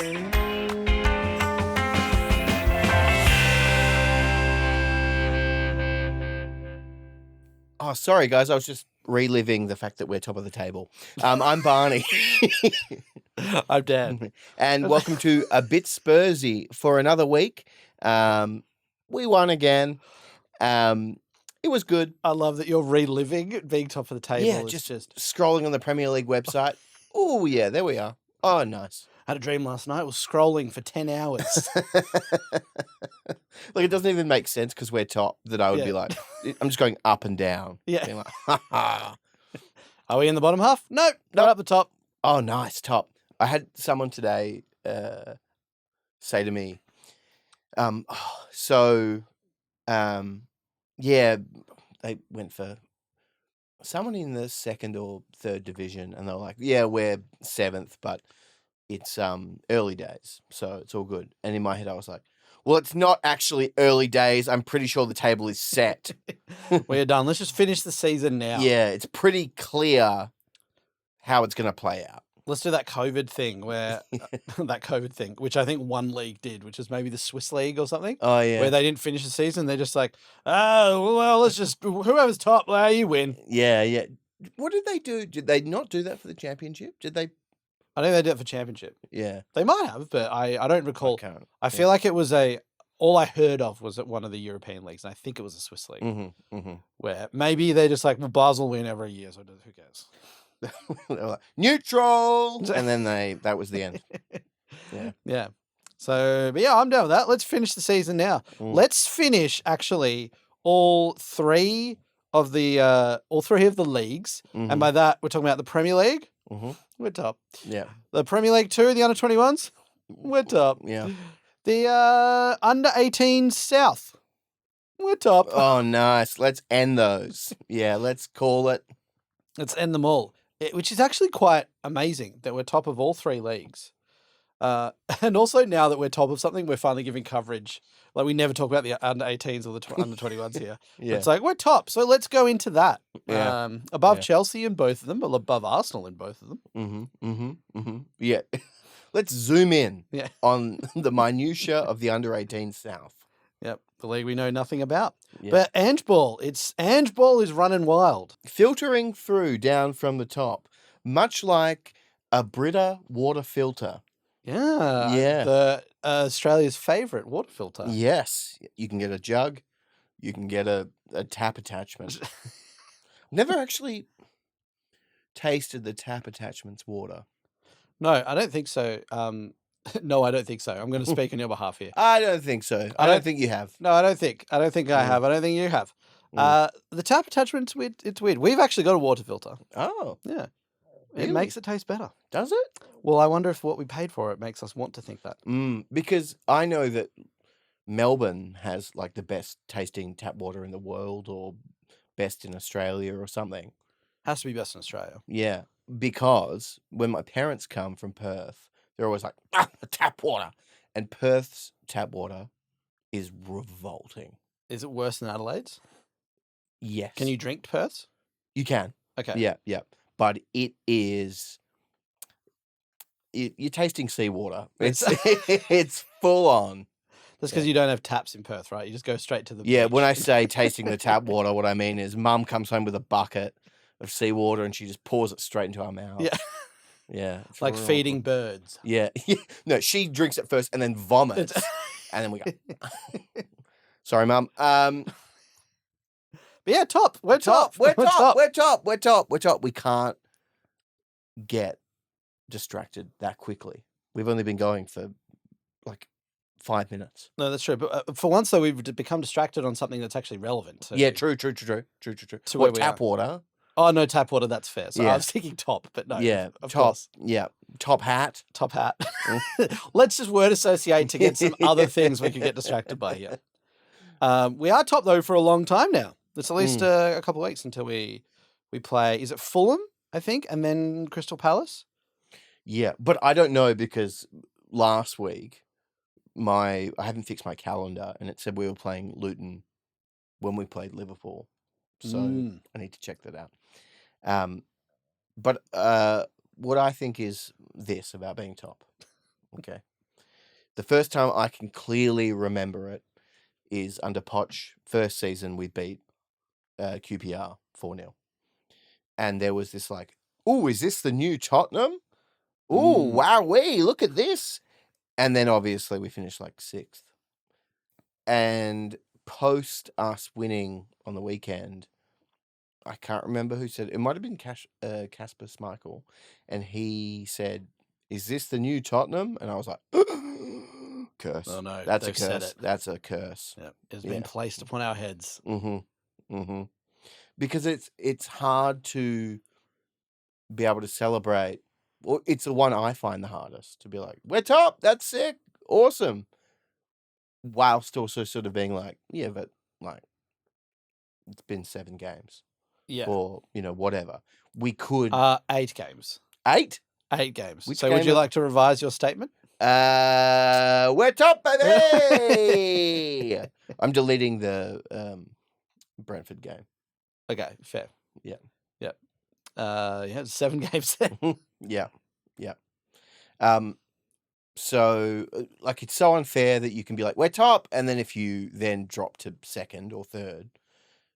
Oh, sorry, guys. I was just reliving the fact that we're top of the table. I'm Barney. I'm Dan. And welcome to A Bit Spursy for another week. We won again. It was good. I love that you're reliving being top of the table. Yeah, It's just scrolling on the Premier League website. Oh, yeah, there we are. Oh, nice. I had a dream last night. I was scrolling for 10 hours. Like, it doesn't even make sense because we're top that I would be like, I'm just going up and down. Yeah. Being like, ha ha. Are we in the bottom half? Nope. Not up the top. Oh, nice. Top. I had someone today say to me, yeah, they went for someone in the second or third division, and they're like, yeah, we're seventh, but it's early days, so it's all good. And in my head, I was like, well, it's not actually early days. I'm pretty sure the table is set. We're done. Let's just finish the season now. Yeah, it's pretty clear how it's going to play out. Let's do that COVID thing which I think one league did, which is maybe the Swiss league or something. Oh, yeah. Where they didn't finish the season. They're just like, oh, well, let's just, whoever's top, you win. Yeah. What did they do? Did they not do that for the championship? Did they? I think they did it for championship. Yeah. They might have, but I don't recall. I feel Yeah. like it was all I heard of was at one of the European leagues, and I think it was a Swiss league. Mm-hmm. Where maybe they're just like, well, Basel win every year, so who cares? They were like, neutral, and then that was the end. Yeah. So, but yeah, I'm down with that. Let's finish the season now. Let's finish actually all three of the leagues, and by that we're talking about the Premier League. We're top. Yeah. The Premier League 2, the under 21s. We're top. Yeah. The under 18 South. We're top. Oh, nice. Let's end those. Yeah, let's call it. Let's end them all. Which is actually quite amazing that we're top of all three leagues. And also now that we're top of something, we're finally giving coverage. Like we never talk about the under 18s or the under 21s here. Yeah. It's like, we're top. So let's go into that. Yeah. Above Chelsea in both of them, but above Arsenal in both of them. Yeah. Let's zoom in Yeah. on the minutiae of the under 18 South. Yep. The league we know nothing about. Yeah. But Ange Ball is running wild. Filtering through down from the top, much like a Brita water filter. Yeah. Yeah. The Australia's favourite water filter. Yes. You can get a jug. You can get a tap attachment. Never actually tasted the tap attachment's water. No, I don't think so. No, I don't think so. I'm going to speak on your behalf here. I don't think so. I don't think you have. No, I don't think I have. I don't think you have. The tap attachment's weird. It's weird. We've actually got a water filter. Oh. Yeah. Really? It makes it taste better. Does it? Well, I wonder if what we paid for it makes us want to think that. Because I know that Melbourne has like the best tasting tap water in the world or best in Australia or something. Has to be best in Australia. Yeah. Because when my parents come from Perth, they're always like, tap water. And Perth's tap water is revolting. Is it worse than Adelaide's? Yes. Can you drink Perth's? You can. Okay. Yeah. But it is... You're tasting seawater. It's full on. That's because you don't have taps in Perth, right? You just go straight to the beach. When I say tasting the tap water, what I mean is Mum comes home with a bucket of seawater and she just pours it straight into her mouth. Yeah. Yeah. Like feeding birds. Yeah. No, she drinks it first and then vomits. And then we go. Sorry, Mum. But yeah, top. We're top. We're top. We can't get distracted that quickly. We've only been going for like 5 minutes. No, that's true. But for once, though, we've become distracted on something that's actually relevant. Yeah, true. What, tap water? Oh, no, tap water, that's fair. So I was thinking top, but no. Yeah, of top. Course. Yeah, top hat. Top hat. Let's just word associate to get some other things we could get distracted by here. We are top, though, for a long time now. It's at least a couple of weeks until we play. Is it Fulham, I think, and then Crystal Palace? Yeah, but I don't know because last week I hadn't fixed my calendar and it said we were playing Luton when we played Liverpool. So I need to check that out. But what I think is this about being top. Okay. The first time I can clearly remember it is under Poch. First season we beat QPR 4-0. And there was this like, oh, is this the new Tottenham? Oh, wowee, look at this. And then obviously we finished like 6th. And post us winning on the weekend, I can't remember who said it. It might have been Casper Schmeichel. And he said, is this the new Tottenham? And I was like, curse. Oh no, That's a they've said curse. it. That's a curse. Yeah, it's been placed upon our heads. Because it's hard to be able to celebrate. Well, it's the one I find the hardest to be like, we're top. That's sick. Awesome. Whilst also sort of being like, yeah, but like, it's been 7 games. Yeah. Or, whatever. We could. 8 games. 8? 8 games. Which so would you like to revise your statement? We're top, baby. I'm deleting the Brentford game. Okay, fair. Yeah. Yeah, 7 games there. Yeah. So like it's so unfair that you can be like, we're top, and then if you then drop to 2nd or 3rd,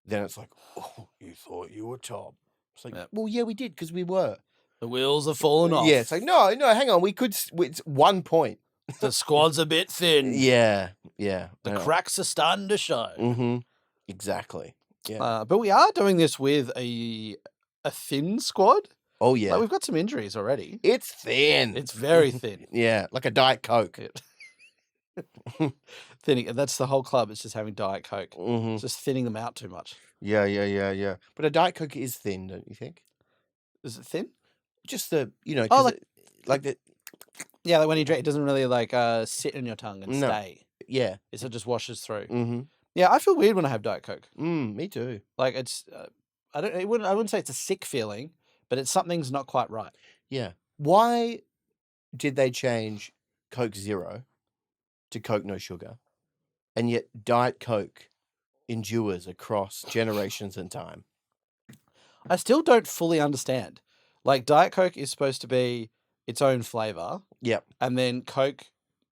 then it's like, oh, you thought you were top. It's like, well, yeah, we did because we were. The wheels are falling off. Yeah, it's like, no, hang on, it's 1 point. The squad's a bit thin. Yeah. The cracks are starting to show. Exactly. Yeah. But we are doing this with a thin squad. Oh, yeah. Like, we've got some injuries already. It's thin. It's very thin. Yeah, like a Diet Coke. Thinning. That's the whole club. It's just having Diet Coke. It's just thinning them out too much. Yeah. But a Diet Coke is thin, don't you think? Is it thin? Just the, like the... Yeah, like when you drink, it doesn't really like sit in your tongue and stay. Yeah. It just washes through. Yeah, I feel weird when I have Diet Coke. Me too. Like it's, I wouldn't say it's a sick feeling, but it's something's not quite right. Yeah. Why did they change Coke Zero to Coke No Sugar, and yet Diet Coke endures across generations and time? I still don't fully understand. Like Diet Coke is supposed to be its own flavor. Yep. And then Coke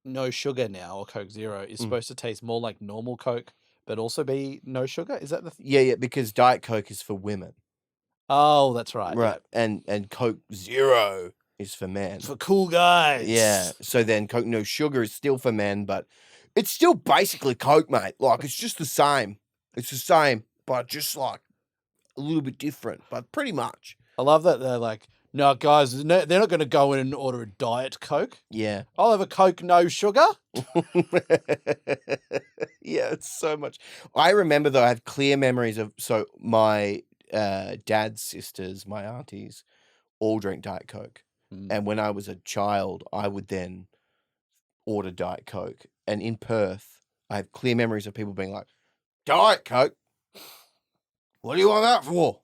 No Sugar now, or Coke Zero, is supposed to taste more like normal Coke, but also be no sugar. Is that the thing? Yeah, because Diet Coke is for women. Oh, that's right. Right. Yeah. And Coke Zero is for men. For cool guys. Yeah. So then Coke No Sugar is still for men, but it's still basically Coke, mate. Like, it's just the same. It's the same, but just like a little bit different, but pretty much. I love that they're like, no, guys, they're not going to go in and order a Diet Coke. Yeah. I'll have a Coke No Sugar. Yeah, it's so much. I remember, though, I have clear memories of, so my dad's sisters, my aunties, all drank Diet Coke. And when I was a child, I would then order Diet Coke. And in Perth, I have clear memories of people being like, Diet Coke? What do you want that for?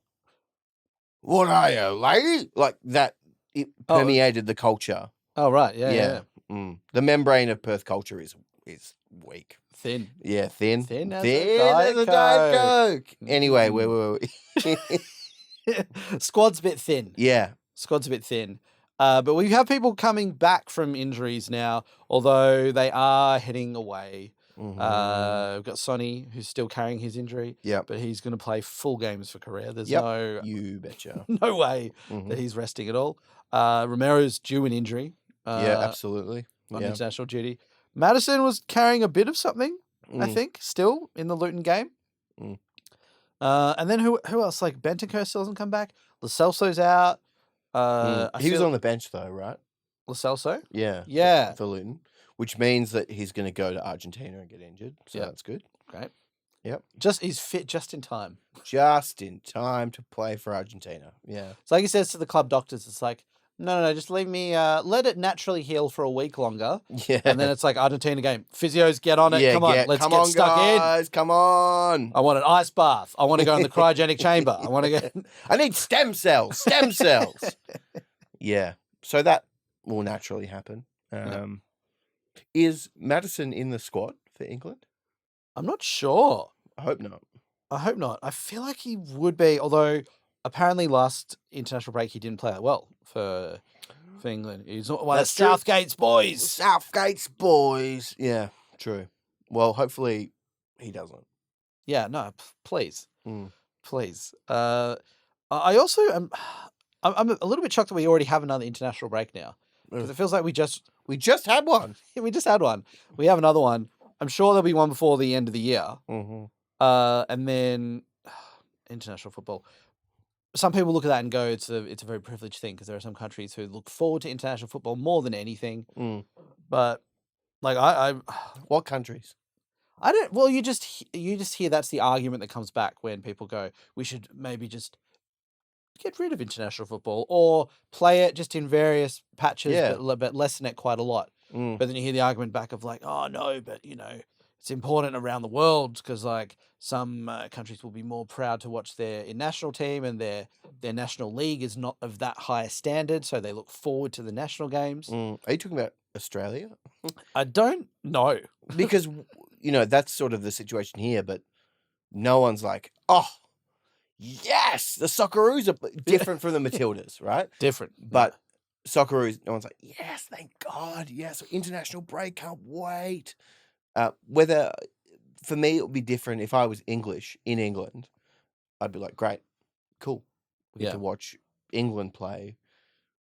What are you, lady? Like that, it permeated the culture. Oh, right. Yeah. The membrane of Perth culture is weak. Thin. Yeah, thin. Thin as a Diet Coke. Anyway, where were we? Squad's a bit thin. Yeah. Squad's a bit thin. But we have people coming back from injuries now, although they are heading away. We've got Sonny, who's still carrying his injury. Yeah. But he's going to play full games for Korea. There's you betcha. no way that he's resting at all. Romero's due an injury. Yeah, absolutely. On international duty. Maddison was carrying a bit of something, I think, still in the Luton game. And then who else? Like Bentancur still hasn't come back. Lo Celso's out. He was on the bench though, right? Lo Celso? Yeah. For Luton, which means that he's going to go to Argentina and get injured. So that's good. Great. Yep. He's fit just in time. Just in time to play for Argentina. Yeah. It's like he says to the club doctors, it's like, no, just leave me, let it naturally heal for a week longer. Yeah. And then it's like Argentina game. Physios, get on it. Yeah, come on, let's get stuck guys, in. Come on. I want an ice bath. I want to go in the cryogenic chamber. I need stem cells. Yeah. So that will naturally happen. Is Maddison in the squad for England? I'm not sure. I hope not. I feel like he would be, although apparently last international break he didn't play that well for for England. He's one of That's true. Southgate's boys. Southgate's boys. Yeah, true. Well, hopefully he doesn't. Yeah, no, please. Mm. Please. I also am. I'm a little bit shocked that we already have another international break now, because it feels like we just had one. we just had one. We have another one. I'm sure there'll be one before the end of the year. Mm-hmm. And then international football. Some people look at that and go, it's a very privileged thing, because there are some countries who look forward to international football more than anything. Mm. But like I What countries? I don't. Well, you just hear that's the argument that comes back when people go, we should maybe just get rid of international football or play it just in various patches, Yeah. but lessen it quite a lot. Mm. But then you hear the argument back of like, oh no, but it's important around the world, because like some countries will be more proud to watch their national team, and their national league is not of that higher standard, so they look forward to the national games. Are you talking about Australia? I don't know. Because that's sort of the situation here, but no one's like, oh, yes, the Socceroos are different from the Matildas, right? Different. But Socceroos, no one's like, yes, thank God, yes, international break, can't wait. Whether, for me, it would be different if I was English in England. I'd be like, great, cool. We get to watch England play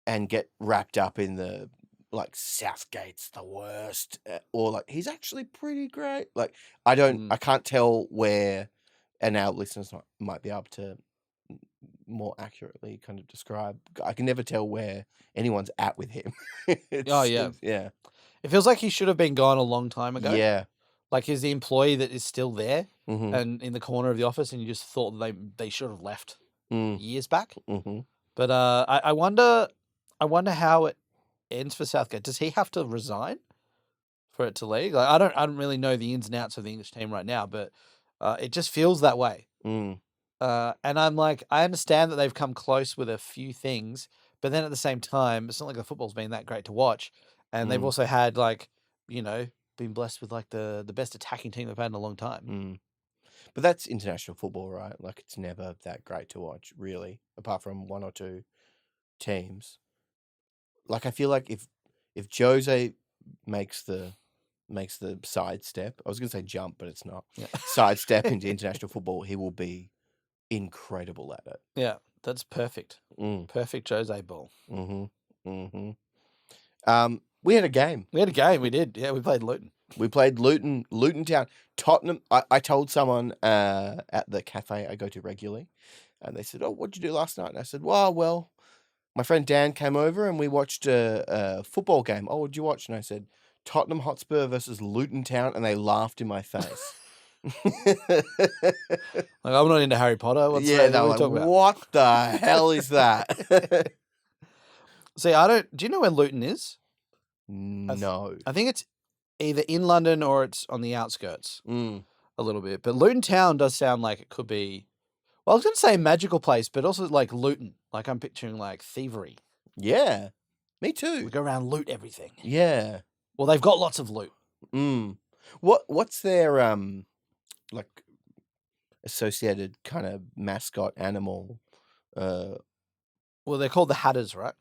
and get wrapped up in the, like, Southgate's the worst, or like, he's actually pretty great. Like, I can't tell where, and our listeners might be able to more accurately kind of describe. I can never tell where anyone's at with him. Yeah. It feels like he should have been gone a long time ago. Yeah. Like he's the employee that is still there Mm-hmm. and in the corner of the office, and you just thought they should have left years back. Mm-hmm. But I wonder how it ends for Southgate. Does he have to resign for it to leave? Like I don't really know the ins and outs of the English team right now, but it just feels that way. Mm. And I'm like, I understand that they've come close with a few things, but then at the same time, it's not like the football's been that great to watch. And they've also had like, been blessed with like the best attacking team they've had in a long time. Mm. But that's international football, right? Like it's never that great to watch, really, apart from one or two teams. Like I feel like if Jose makes the sidestep, I was gonna say jump, but it's not. Yeah. Sidestep into international football, he will be incredible at it. Yeah, that's perfect. Mm. Perfect Jose ball. Mm-hmm. Mm-hmm. We had a game. We did. Yeah, we played Luton. We played Luton Town. Tottenham. I told someone at the cafe I go to regularly, and they said, "Oh, what'd you do last night?" And I said, "Well, my friend Dan came over and we watched a football game." "Oh, what'd you watch?" And I said, "Tottenham Hotspur versus Luton Town," and they laughed in my face. Like, I'm not into Harry Potter. What they're are we like, talking about? "What the hell is that?" See, do you know where Luton is? No. I think it's either in London or it's on the outskirts a little bit. But Luton Town does sound like it could be, well, I was going to say a magical place, but also like Luton. Like I'm picturing like thievery. Yeah, me too. We go around loot everything. Yeah. Well, they've got lots of loot. What's their like associated kind of mascot animal? Well, they're called the Hatters, right?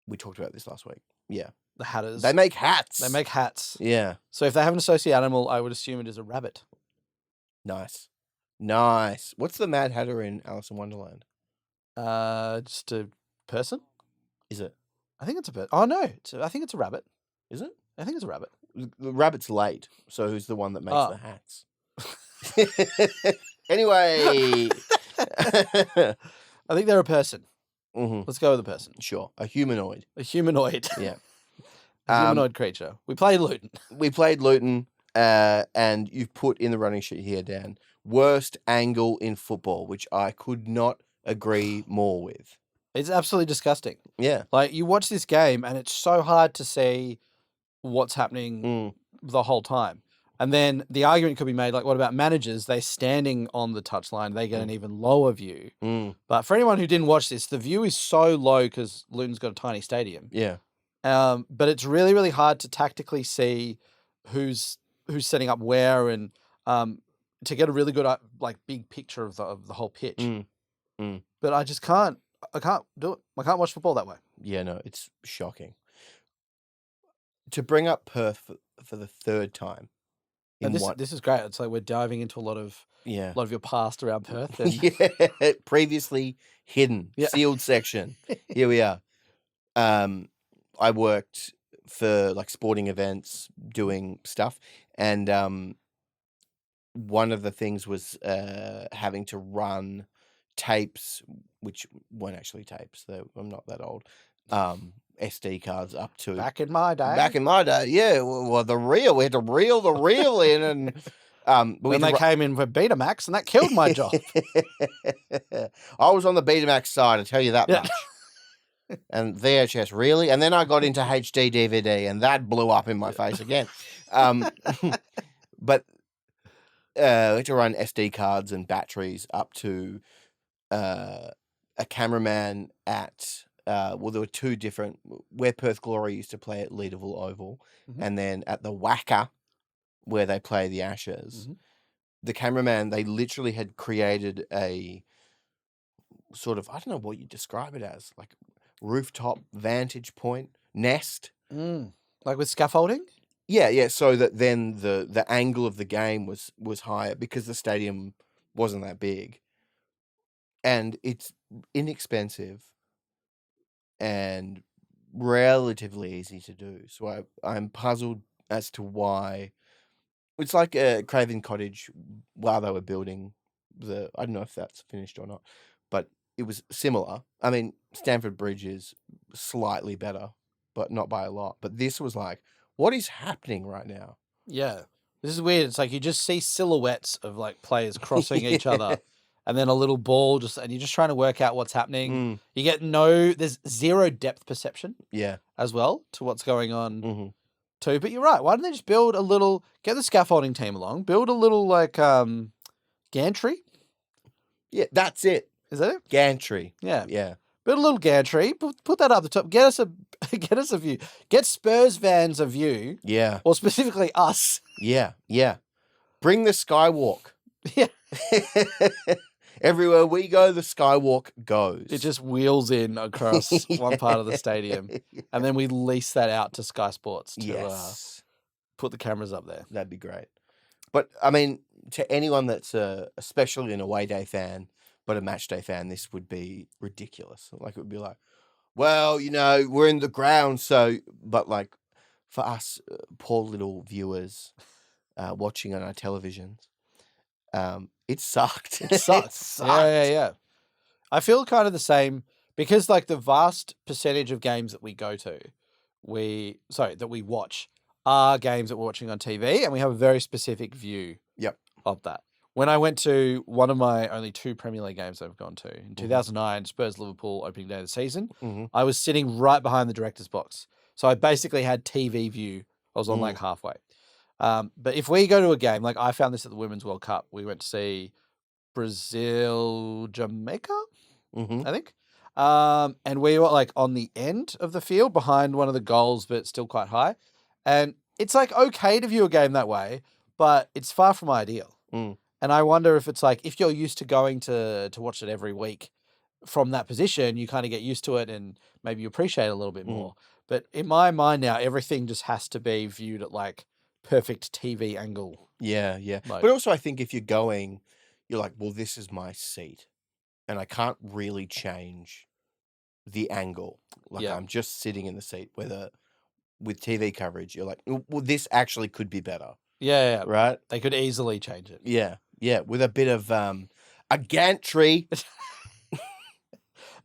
We talked about this last week. Yeah. The Hatters. They make hats. Yeah. So if they have an associate animal, I would assume it is a rabbit. Nice. What's the Mad Hatter in Alice in Wonderland? Just a person. Is it? I think it's a person. Oh no, I think it's a rabbit. Is it? I think it's a rabbit. The rabbit's late, so who's the one that makes the hats? Anyway. I think they're a person. Mm-hmm. Let's go with a person. Sure. A humanoid. Yeah. A humanoid creature. We played Luton. And you've put in the running sheet here, Dan, worst angle in football, which I could not agree more with. It's absolutely disgusting. Yeah. Like, you watch this game, and it's so hard to see what's happening the whole time. And then the argument could be made, like, what about managers? They're standing on the touchline. They get an even lower view. But for anyone who didn't watch this, the view is so low because Luton's got a tiny stadium. Yeah. But it's really, really hard to tactically see who's setting up where and to get a really good, like, big picture of the whole pitch. But I just can't I can't do it. I can't watch football that way. Yeah, no, it's shocking. To bring up Perth for the third time in This is great. It's like we're diving into a lot of your past around Perth. And yeah, previously hidden, Yeah. sealed section. Here we are. I worked for like sporting events, doing stuff, and one of the things was having to run tapes, which weren't actually tapes. I'm not that old. SD cards up to back in my day. Back in my day, yeah. Well, we had to reel the reel in, and but when they came in for Betamax, and that killed my job. I was on the Betamax side, I tell you that much. And VHS, really? And then I got into HD DVD, and that blew up in my face again. But we had to run SD cards and batteries up to a cameraman at there were two different, where Perth Glory used to play at Leederville Oval, and then at the Wacker where they play the Ashes. The cameraman, they literally had created a sort of, I don't know what you describe it as, like rooftop vantage point nest, like with scaffolding. Yeah. So that then the angle of the game was higher because the stadium wasn't that big, and it's inexpensive and relatively easy to do. So I'm puzzled as to why. It's like a Craven Cottage while they were building I don't know if that's finished or not, but it was similar. I mean, Stamford Bridge is slightly better, but not by a lot. But this was like, what is happening right now? Yeah. This is weird. It's like you just see silhouettes of like players crossing each other, and then a little ball and you're just trying to work out what's happening. You get there's zero depth perception. Yeah. As well to what's going on too. But you're right. Why don't they just build get the scaffolding team along, build a little like gantry? Yeah, that's it. Is that it? Gantry. Yeah. Yeah. Build a little gantry, put that up the top, get us a view. Get Spurs fans a view. Yeah. Or specifically us. Yeah. Bring the skywalk. Yeah. Everywhere we go, the skywalk goes. It just wheels in across one part of the stadium. And then we lease that out to Sky Sports to put the cameras up there. That'd be great. But, I mean, to anyone that's especially an away day fan, but a match day fan, this would be ridiculous. Like, it would be like, well, we're in the ground, so... But, like, for us poor little viewers watching on our televisions, it sucked. It sucks. Yeah. I feel kind of the same because like the vast percentage of games that we go to, that we watch are games that we're watching on TV, and we have a very specific view of that. When I went to one of my only 2 Premier League games I've gone to in 2009, Spurs Liverpool opening day of the season, I was sitting right behind the director's box. So I basically had TV view. I was on like halfway. But if we go to a game, like I found this at the Women's World Cup, we went to see Brazil, Jamaica, I think. And we were like on the end of the field behind one of the goals, but still quite high. And it's like okay to view a game that way, but it's far from ideal. And I wonder if it's like, if you're used to going to watch it every week from that position, you kind of get used to it and maybe you appreciate it a little bit more. But in my mind now, everything just has to be viewed at like perfect TV angle. Yeah. But also I think if you're going, you're like, well, this is my seat and I can't really change the angle. Like I'm just sitting in the seat. Whether with TV coverage, you're like, well, this actually could be better. Yeah. Right? They could easily change it. Yeah. With a bit of a gantry.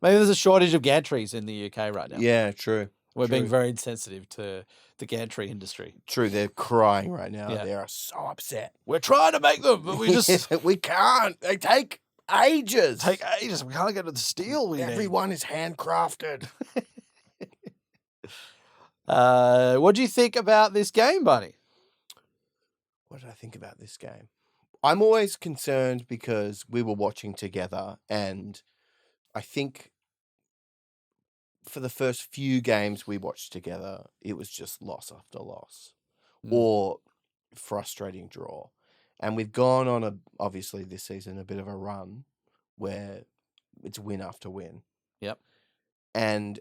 Maybe there's a shortage of gantries in the UK right now. Yeah, true. We're being very insensitive to the gantry industry. True, they're crying right now. Yeah. They are so upset. We're trying to make them, but we just... we can't. They take ages. We can't get to the steel. Everyone is handcrafted. What do you think about this game, Barney? What did I think about this game? I'm always concerned because we were watching together, and I think for the first few games we watched together, it was just loss after loss or frustrating draw. And we've gone on obviously this season, a bit of a run where it's win after win. Yep. And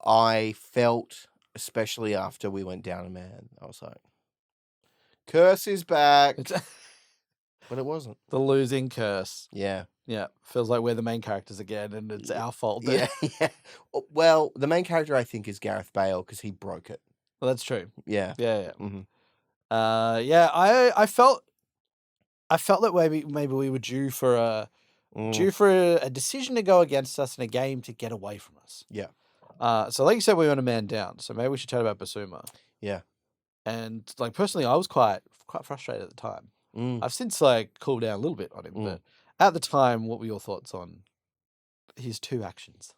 I felt, especially after we went down a man, I was like, curse is back. But it wasn't. The losing curse. Yeah. Yeah. Feels like we're the main characters again, and it's our fault. There. Yeah. Well, the main character, I think, is Gareth Bale because he broke it. Well, that's true. Yeah. Yeah. Mm-hmm. Yeah. I felt that maybe we were due for a decision to go against us in a game to get away from us. Yeah. So like you said, we went a man down. So maybe we should chat about Basuma. Yeah. And like personally, I was quite frustrated at the time. I've since like cooled down a little bit on him, but at the time, what were your thoughts on his two actions?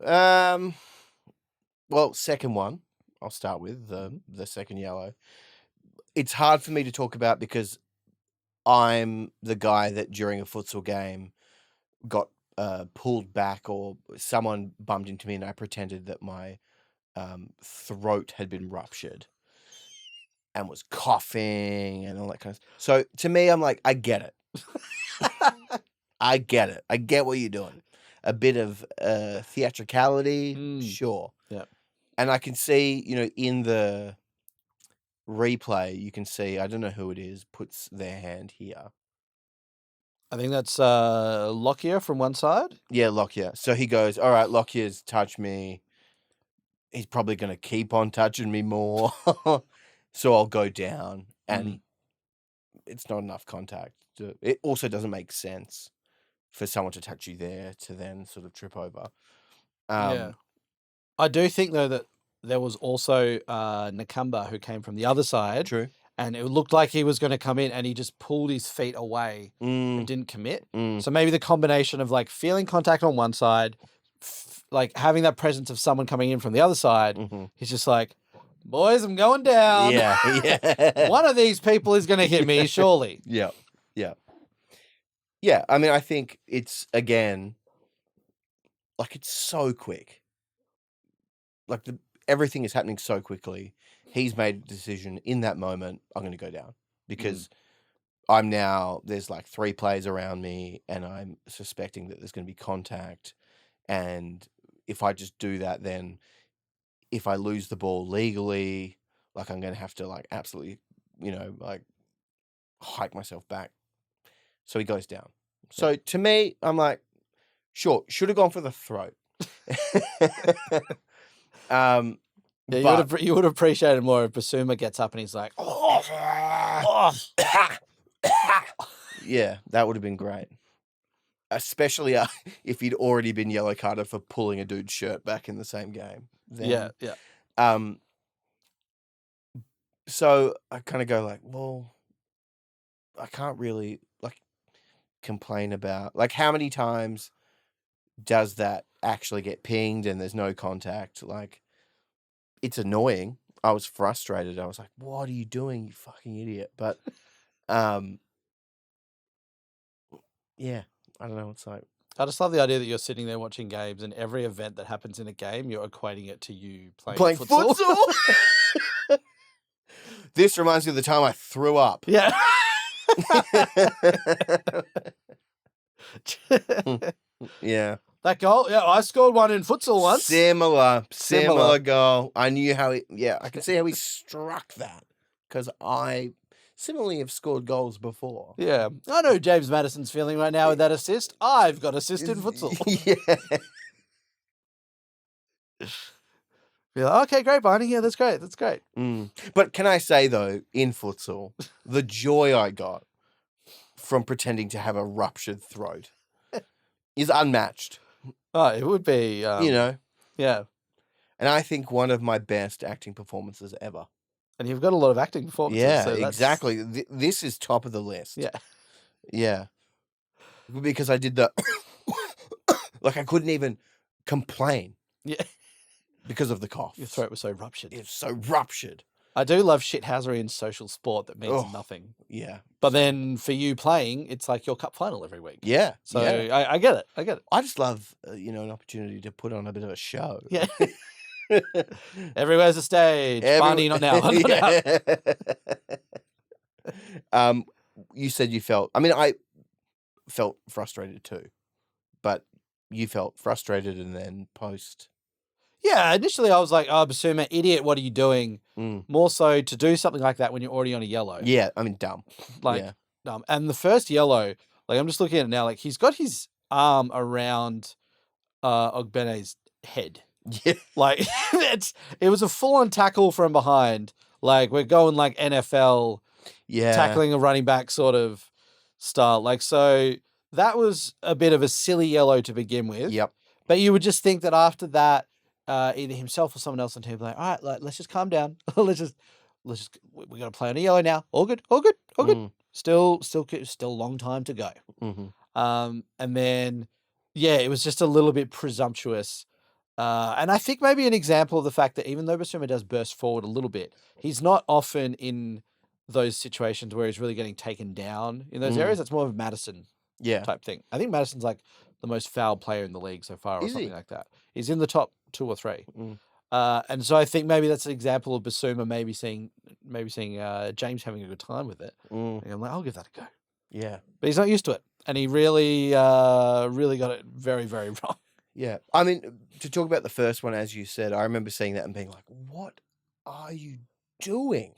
Well, second one, I'll start with the second yellow. It's hard for me to talk about because I'm the guy that during a futsal game got pulled back or someone bumped into me and I pretended that my throat had been ruptured and was coughing and all that kind of stuff. So to me, I'm like, I get it. I get it. I get what you're doing. A bit of theatricality, sure. Yeah. And I can see, in the replay, you can see, I don't know who it is, puts their hand here. I think that's Lockyer from one side. Yeah, Lockyer. So he goes, all right, Lockyer's touched me. He's probably going to keep on touching me more. So I'll go down. And it's not enough contact. It also doesn't make sense for someone to touch you there to then sort of trip over. Yeah. I do think, though, that there was also Nakamba who came from the other side. True. And it looked like he was going to come in and he just pulled his feet away and didn't commit. So maybe the combination of like feeling contact on one side, like having that presence of someone coming in from the other side, he's just like, boys, I'm going down. Yeah. One of these people is going to hit me, surely. Yeah. Yeah. I mean, I think it's, again, like it's so quick. Like everything is happening so quickly. He's made a decision in that moment, I'm going to go down because there's like 3 players around me and I'm suspecting that there's going to be contact. And if I just do that, then if I lose the ball legally, like I'm going to have to like absolutely, like hike myself back. So he goes down. So to me, I'm like, sure, should have gone for the throat. Yeah, you would have appreciated more if Basuma gets up and he's like, yeah, that would have been great. Especially if he'd already been yellow carded for pulling a dude's shirt back in the same game. Then, yeah. So I kind of go like, well, I can't really like complain about like how many times does that actually get pinged and there's no contact? Like, it's annoying. I was frustrated. I was like, what are you doing, you fucking idiot? But yeah, I don't know. It's like, I just love the idea that you're sitting there watching games and every event that happens in a game, you're equating it to you playing futsal. This reminds me of the time I threw up. Yeah. Yeah. That goal, I scored one in futsal once. Similar goal. I knew how I can see how he struck that because I similarly have scored goals before. Yeah. I know James Madison's feeling right now with that assist. I've got assist in futsal. Yeah. Be like, okay, great, Barney. Yeah, that's great. But can I say, though, in futsal, the joy I got from pretending to have a ruptured throat is unmatched. Oh, it would be, Yeah. And I think one of my best acting performances ever. And you've got a lot of acting performances. Yeah, so exactly. This is top of the list. Yeah. Yeah. Because I did the... like, I couldn't even complain. Yeah. Because of the cough. Your throat was so ruptured. It's so ruptured. I do love shithousery in social sport that means nothing. Yeah. But then for you playing, it's like your cup final every week. Yeah. So I get it. I just love, an opportunity to put on a bit of a show. Yeah. Everywhere's a stage. Barney, not now. You said you felt, I felt frustrated too. But you felt frustrated, and then post. Yeah, initially I was like, "Oh, Basuma, idiot! What are you doing?" Mm. More so to do something like that when you're already on a yellow. Yeah, I mean, dumb. Like, Yeah. and the first yellow, like I'm just looking at it now, like he's got his arm around Ogbene's head. Yeah. Like it was a full-on tackle from behind. Like we're going like NFL tackling a running back sort of style. Like, so that was a bit of a silly yellow to begin with. Yep. But you would just think that after that, either himself or someone else on the team would be like, all right, like, let's just calm down. we got to play on a yellow now. All good. Still a long time to go. Mm-hmm. And then, yeah, it was just a little bit presumptuous. And I think maybe an example of the fact that even though Basuma does burst forward a little bit, he's not often in those situations where he's really getting taken down in those areas. It's more of a Madison type thing. I think Madison's like the most foul player in the league so far, or something like that. He's in the top 2 or 3. And so I think maybe that's an example of Basuma maybe seeing James having a good time with it. And I'm like, I'll give that a go. Yeah. But he's not used to it. And he really got it very, very wrong. Yeah. I mean, to talk about the first one, as you said, I remember seeing that and being like, what are you doing?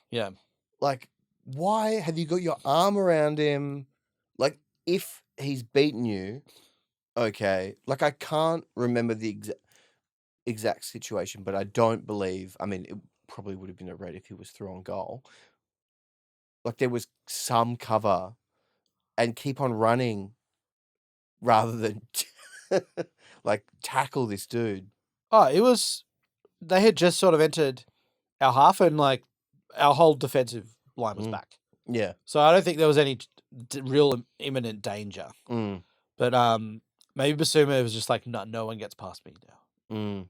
Yeah. Like, why have you got your arm around him? Like, if he's beaten you, okay. Like, I can't remember the exact situation, but I don't believe, I mean, it probably would have been a red if he was through on goal. Like, there was some cover and keep on running rather than like tackle this dude. Oh, they had just sort of entered our half and like our whole defensive line was back. Yeah. So I don't think there was any real imminent danger. But maybe Basuma was just like, no one gets past me now.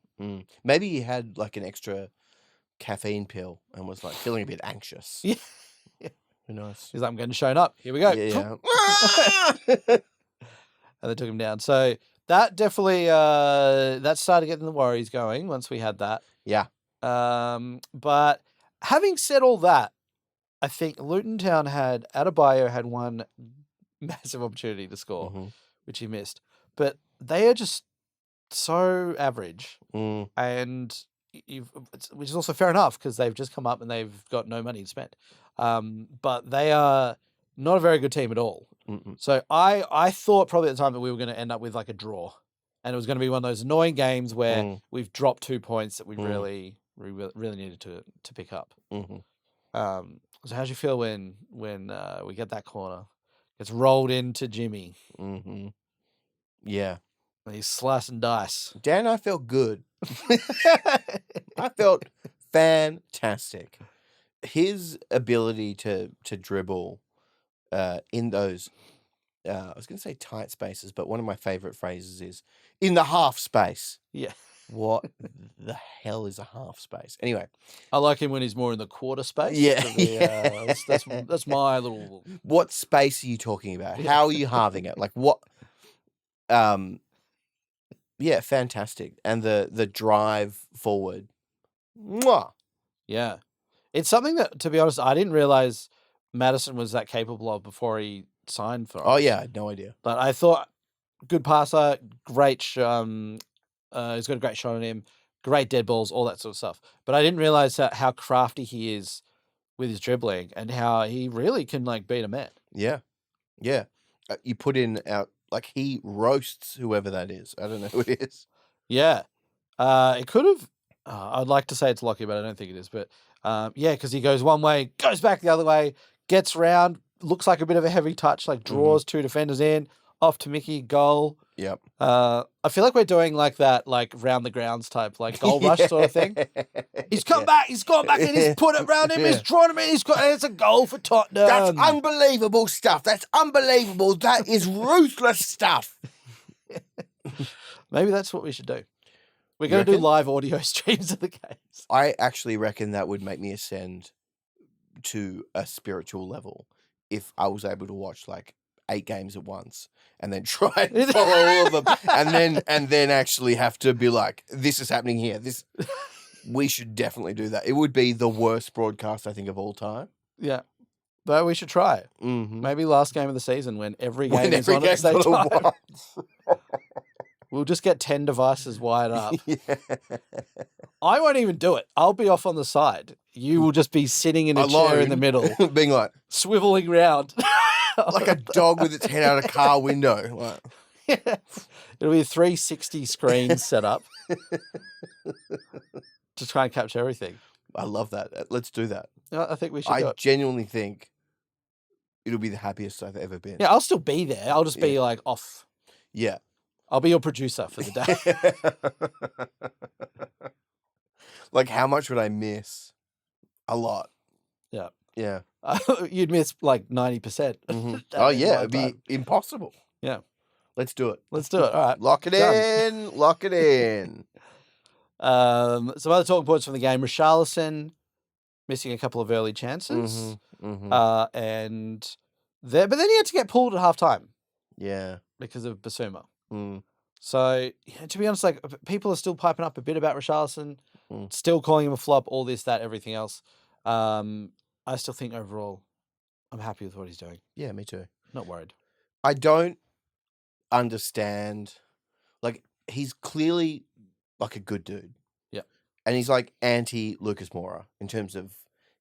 Maybe he had like an extra caffeine pill and was like feeling a bit anxious. Yeah. Who knows? He's like, I'm getting shown up. Here we go. Yeah. And they took him down. So that definitely that started getting the worries going once we had that. Yeah. But having said all that, I think Luton Town Adebayo had one massive opportunity to score, which he missed. But they are just so average, and which is also fair enough because they've just come up and they've got no money to spend. But they are not a very good team at all. So I thought probably at the time that we were going to end up with like a draw, and it was going to be one of those annoying games where we've dropped 2 points that we really needed to pick up. So how do you feel when we get that corner? It's rolled into Jimmy. Yeah. And he's slicing dice. Dan, I felt good. I felt fantastic. His ability to dribble in those, I was going to say tight spaces, but one of my favorite phrases is in the half space. Yeah. What the hell is a half space? Anyway, I like him when he's more in the quarter space. Yeah, that's my little. What space are you talking about? How are you halving it? Like what? Yeah, fantastic, and the drive forward. Mwah! Yeah, it's something that, to be honest, I didn't realize Madison was that capable of before he signed for us. Oh yeah, I had no idea. But I thought good passer, great. He's got a great shot on him, great dead balls, all that sort of stuff. But I didn't realize how crafty he is with his dribbling and how he really can like beat a man. Yeah. You put in like he roasts whoever that is. I don't know who it is. Yeah, it could have. I'd like to say it's Lockie, but I don't think it is. But yeah, because he goes one way, goes back the other way, gets round, looks like a bit of a heavy touch, like draws 2 defenders in, off to Mickey, goal. Yep. I feel like we're doing like that, like round the grounds type, like goal rush sort of thing. He's come back, he's gone back, and he's put it around him, he's drawn him in, it's a goal for Tottenham. That's unbelievable stuff. That's unbelievable. That is ruthless stuff. Maybe that's what we should do. We're going to do live audio streams of the games. I actually reckon that would make me ascend to a spiritual level if I was able to watch like 8 games at once and then try and follow all of them and then actually have to be like, this is happening here. We should definitely do that. It would be the worst broadcast I think of all time. Yeah. But we should try it. Maybe last game of the season when every game is on at the same time. We'll just get 10 devices wired up. Yeah. I won't even do it. I'll be off on the side. You will just be sitting in a chair in the middle, being like swiveling round. like a dog with its head out a car window. Like, Yeah. It'll be a 360 screen set up to try and capture everything. I love that. Let's do that. I think we should do I it. genuinely think it'll be the happiest I've ever been. Yeah, I'll still be there. I'll just be like off. Yeah. I'll be your producer for the day. Like, how much would I miss? A lot. Yeah. Yeah. You'd miss like 90%. Oh, yeah. It'd be impossible. Yeah. Let's do it. Let's do it. All right. Lock it in. Lock it in. Some other talking points from the game. Richarlison missing a couple of early chances. But then he had to get pulled at halftime. Yeah. Because of Basuma. Mm. So, to be honest, like people are still piping up a bit about Richarlison, still calling him a flop, all this, that, everything else. I still think overall, I'm happy with what he's doing. Yeah, me too. Not worried. I don't understand. Like, he's clearly like a good dude. Yeah. And he's like anti-Lucas Moura in terms of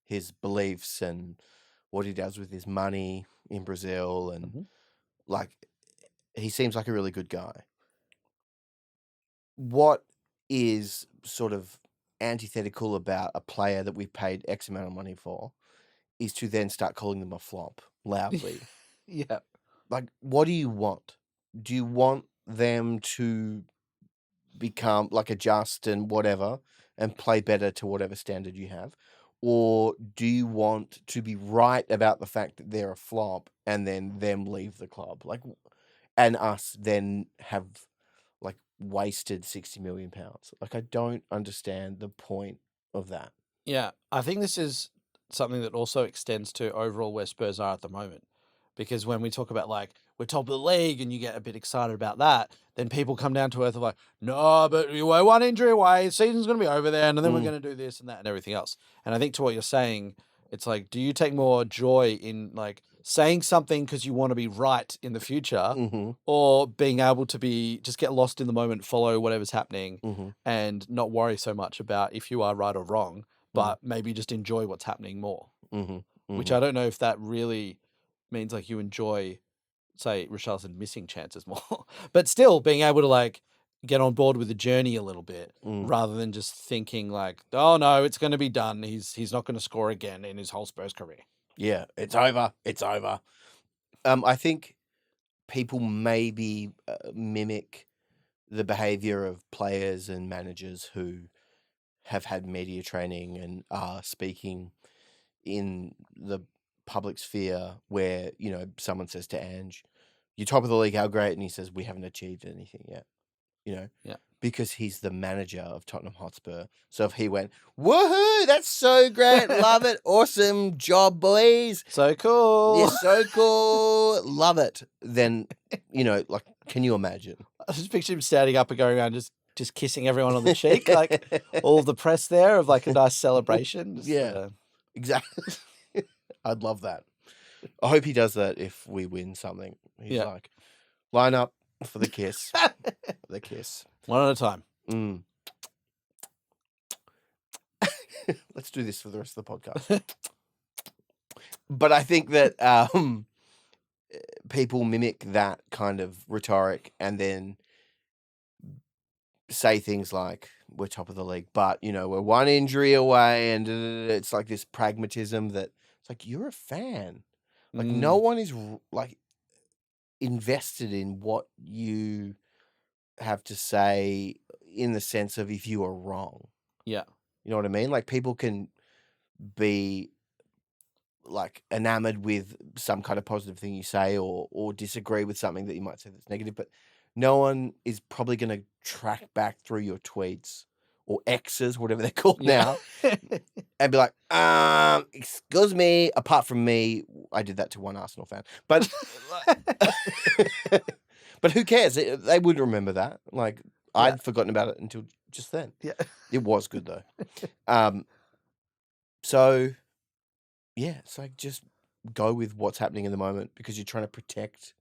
his beliefs and what he does with his money in Brazil. And like, he seems like a really good guy. What is sort of antithetical about a player that we've paid X amount of money for is to then start calling them a flop loudly. Yeah. Like, what do you want? Do you want them to become like adjust and whatever and play better to whatever standard you have? Or do you want to be right about the fact that they're a flop and then them leave the club? Like, and us then have like wasted £60 million. Like, I don't understand the point of that. Yeah. I think this is something that also extends to overall where Spurs are at the moment. Because when we talk about like, we're top of the league and you get a bit excited about that, then people come down to earth of like, no, but we're one injury away, the season's going to be over there, and then we're going to do this and that and everything else. And I think to what you're saying, it's like, do you take more joy in like saying something because you want to be right in the future, or being able to be just get lost in the moment, follow whatever's happening, and not worry so much about if you are right or wrong, but maybe just enjoy what's happening more. Which I don't know if that really means like you enjoy, say, Richarlison missing chances more, but still being able to like get on board with the journey a little bit, rather than just thinking like, oh no, it's going to be done. He's not going to score again in his whole Spurs career. Yeah, it's over. It's over. I think people maybe mimic the behavior of players and managers who have had media training and are speaking in the public sphere where, you know, someone says to Ange, you're top of the league, how great? And he says, we haven't achieved anything yet, you know? Yeah. Because he's the manager of Tottenham Hotspur. So if he went, woohoo, that's so great, love it, awesome job, boys. So cool. Yeah, so cool, love it. Then, you know, like, can you imagine? I just picture him standing up and going around just kissing everyone on the cheek, like all of the press there of like a nice celebration. Just, exactly. I'd love that. I hope he does that if we win something. He's like, line up for the kiss. The kiss. One at a time. Let's do this for the rest of the podcast. But I think that people mimic that kind of rhetoric and then say things like, we're top of the league, but, you know, we're one injury away, and it's like this pragmatism that it's like, you're a fan. Like, no one is like invested in what you have to say in the sense of if you are wrong. Yeah. You know what I mean? Like, people can be like enamored with some kind of positive thing you say, or disagree with something that you might say that's negative, but no one is probably going to track back through your tweets or X's, whatever they're called now, and be like, excuse me, apart from me, I did that to one Arsenal fan. But but who cares? They wouldn't remember that. Like, I'd forgotten about it until just then. Yeah. It was good, though. So, yeah, it's like just go with what's happening in the moment because you're trying to protect.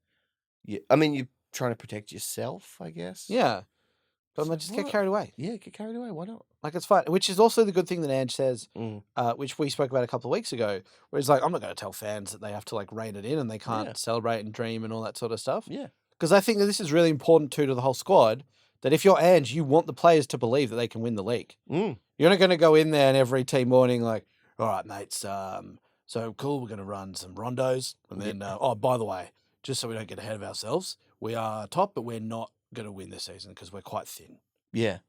I mean, you're trying to protect yourself, I guess. Yeah. But So just get what? carried away. Yeah, get carried away. Why not? Like, it's fine. Which is also the good thing that Ange says, Mm. which we spoke about a couple of weeks ago, where he's like, I'm not going to tell fans that they have to, like, rein it in and they can't Yeah. celebrate and dream and all that sort of stuff. Yeah. Because I think that this is really important, too, to the whole squad, that if you're Ange, you want the players to believe that they can win the league. Mm. You're not going to go in there and every team morning like, all right, mates, so cool, we're going to run some rondos. And then, oh, by the way, just so we don't get ahead of ourselves, we are top, but we're not going to win this season because we're quite thin. Yeah.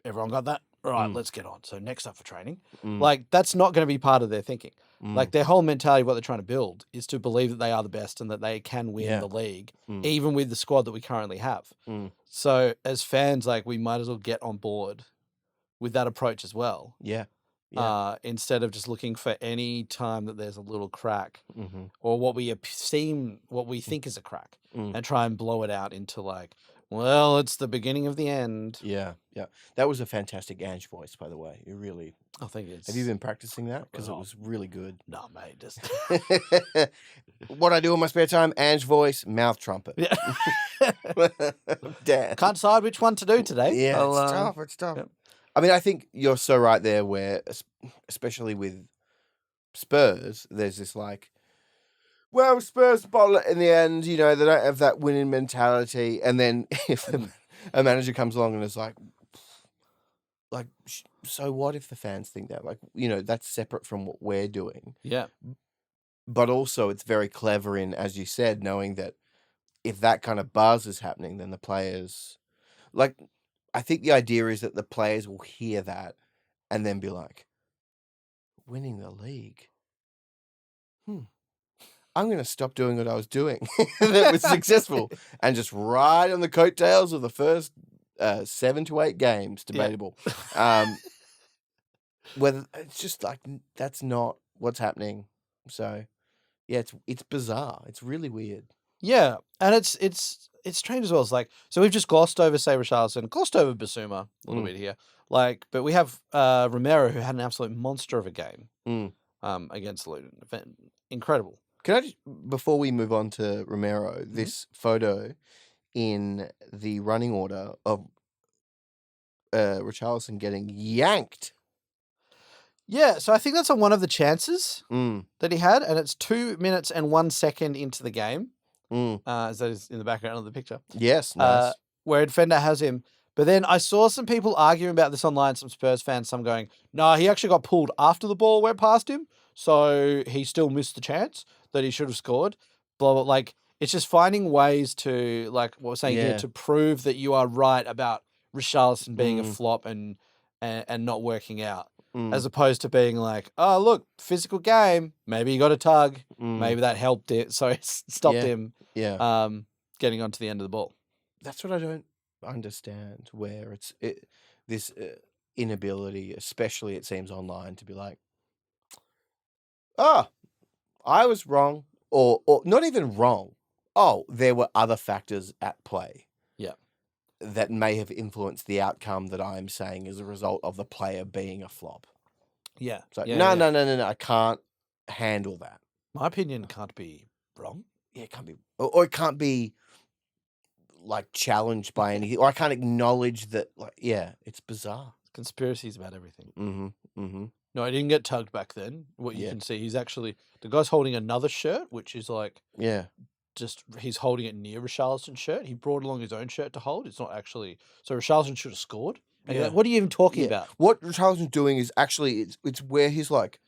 Everyone got that? All right, let's get on. So next up for training. Mm. Like, that's not going to be part of their thinking. Mm. Like, their whole mentality of what they're trying to build is to believe that they are the best and that they can win the league, even with the squad that we currently have. So as fans, like, we might as well get on board with that approach as well. Yeah. Instead of just looking for any time that there's a little crack or what we think is a crack and try and blow it out into like, well, it's the beginning of the end. Yeah. Yeah. That was a fantastic Ange voice, by the way. You really. I think it's. Have you been practicing that? Because it was really good. No, mate. Just. What I do in my spare time: Ange voice, mouth trumpet. Yeah. Dan. Can't decide which one to do today. Yeah, it's tough. It's tough. Yep. I mean, I think you're so right there. Where, especially with Spurs, there's this like, well, Spurs bottle it in the end. You know, they don't have that winning mentality. And then if a manager comes along and is like, so what if the fans think that? Like, you know, that's separate from what we're doing. Yeah. But also, it's very clever in, as you said, knowing that if that kind of buzz is happening, then the players, like, I think the idea is that the players will hear that and then be like, winning the league. I'm going to stop doing what I was doing that was successful and just ride on the coattails of the first 7 to 8 games. Debatable. Yeah. Whether it's just like, that's not what's happening. So, yeah, it's bizarre. It's really weird. Yeah, and it's strange as well. It's like, so we've just glossed over, say, Richarlison, glossed over Basuma a little bit here. Like, but we have Romero, who had an absolute monster of a game against Luton. Incredible. Can I just, before we move on to Romero, this photo in the running order of Richarlison getting yanked. Yeah, so I think that's on one of the chances that he had, and it's 2 minutes and 1 second into the game. As that is in the background of the picture. Yes, nice. Where a defender has him. But then I saw some people arguing about this online, some Spurs fans, some going, no, he actually got pulled after the ball went past him, so he still missed the chance that he should have scored. Blah, blah. Like, it's just finding ways to, like what we're saying here, to prove that you are right about Richarlison being a flop and not working out. As opposed to being like, oh, look, physical game. Maybe he got a tug. Maybe that helped it. So it stopped him getting onto the end of the ball. That's what I don't understand, where this inability, especially it seems online, to be like, oh, I was wrong. Or not even wrong. Oh, there were other factors at play. Yeah. That may have influenced the outcome that I'm saying as a result of the player being a flop. Yeah. So no, I can't handle that. My opinion can't be wrong. Yeah, it can't be, or it can't be like challenged by anything, or I can't acknowledge that. Like, yeah, it's bizarre. Conspiracies about everything. No, I didn't get tugged back then. What you can see, he's actually the guy's holding another shirt, which is like just he's holding it near Richarlison's shirt. He brought along his own shirt to hold. It's not actually so Richarlison should have scored. And you're like, what are you even talking about? What Richarlison's doing is actually it's where his like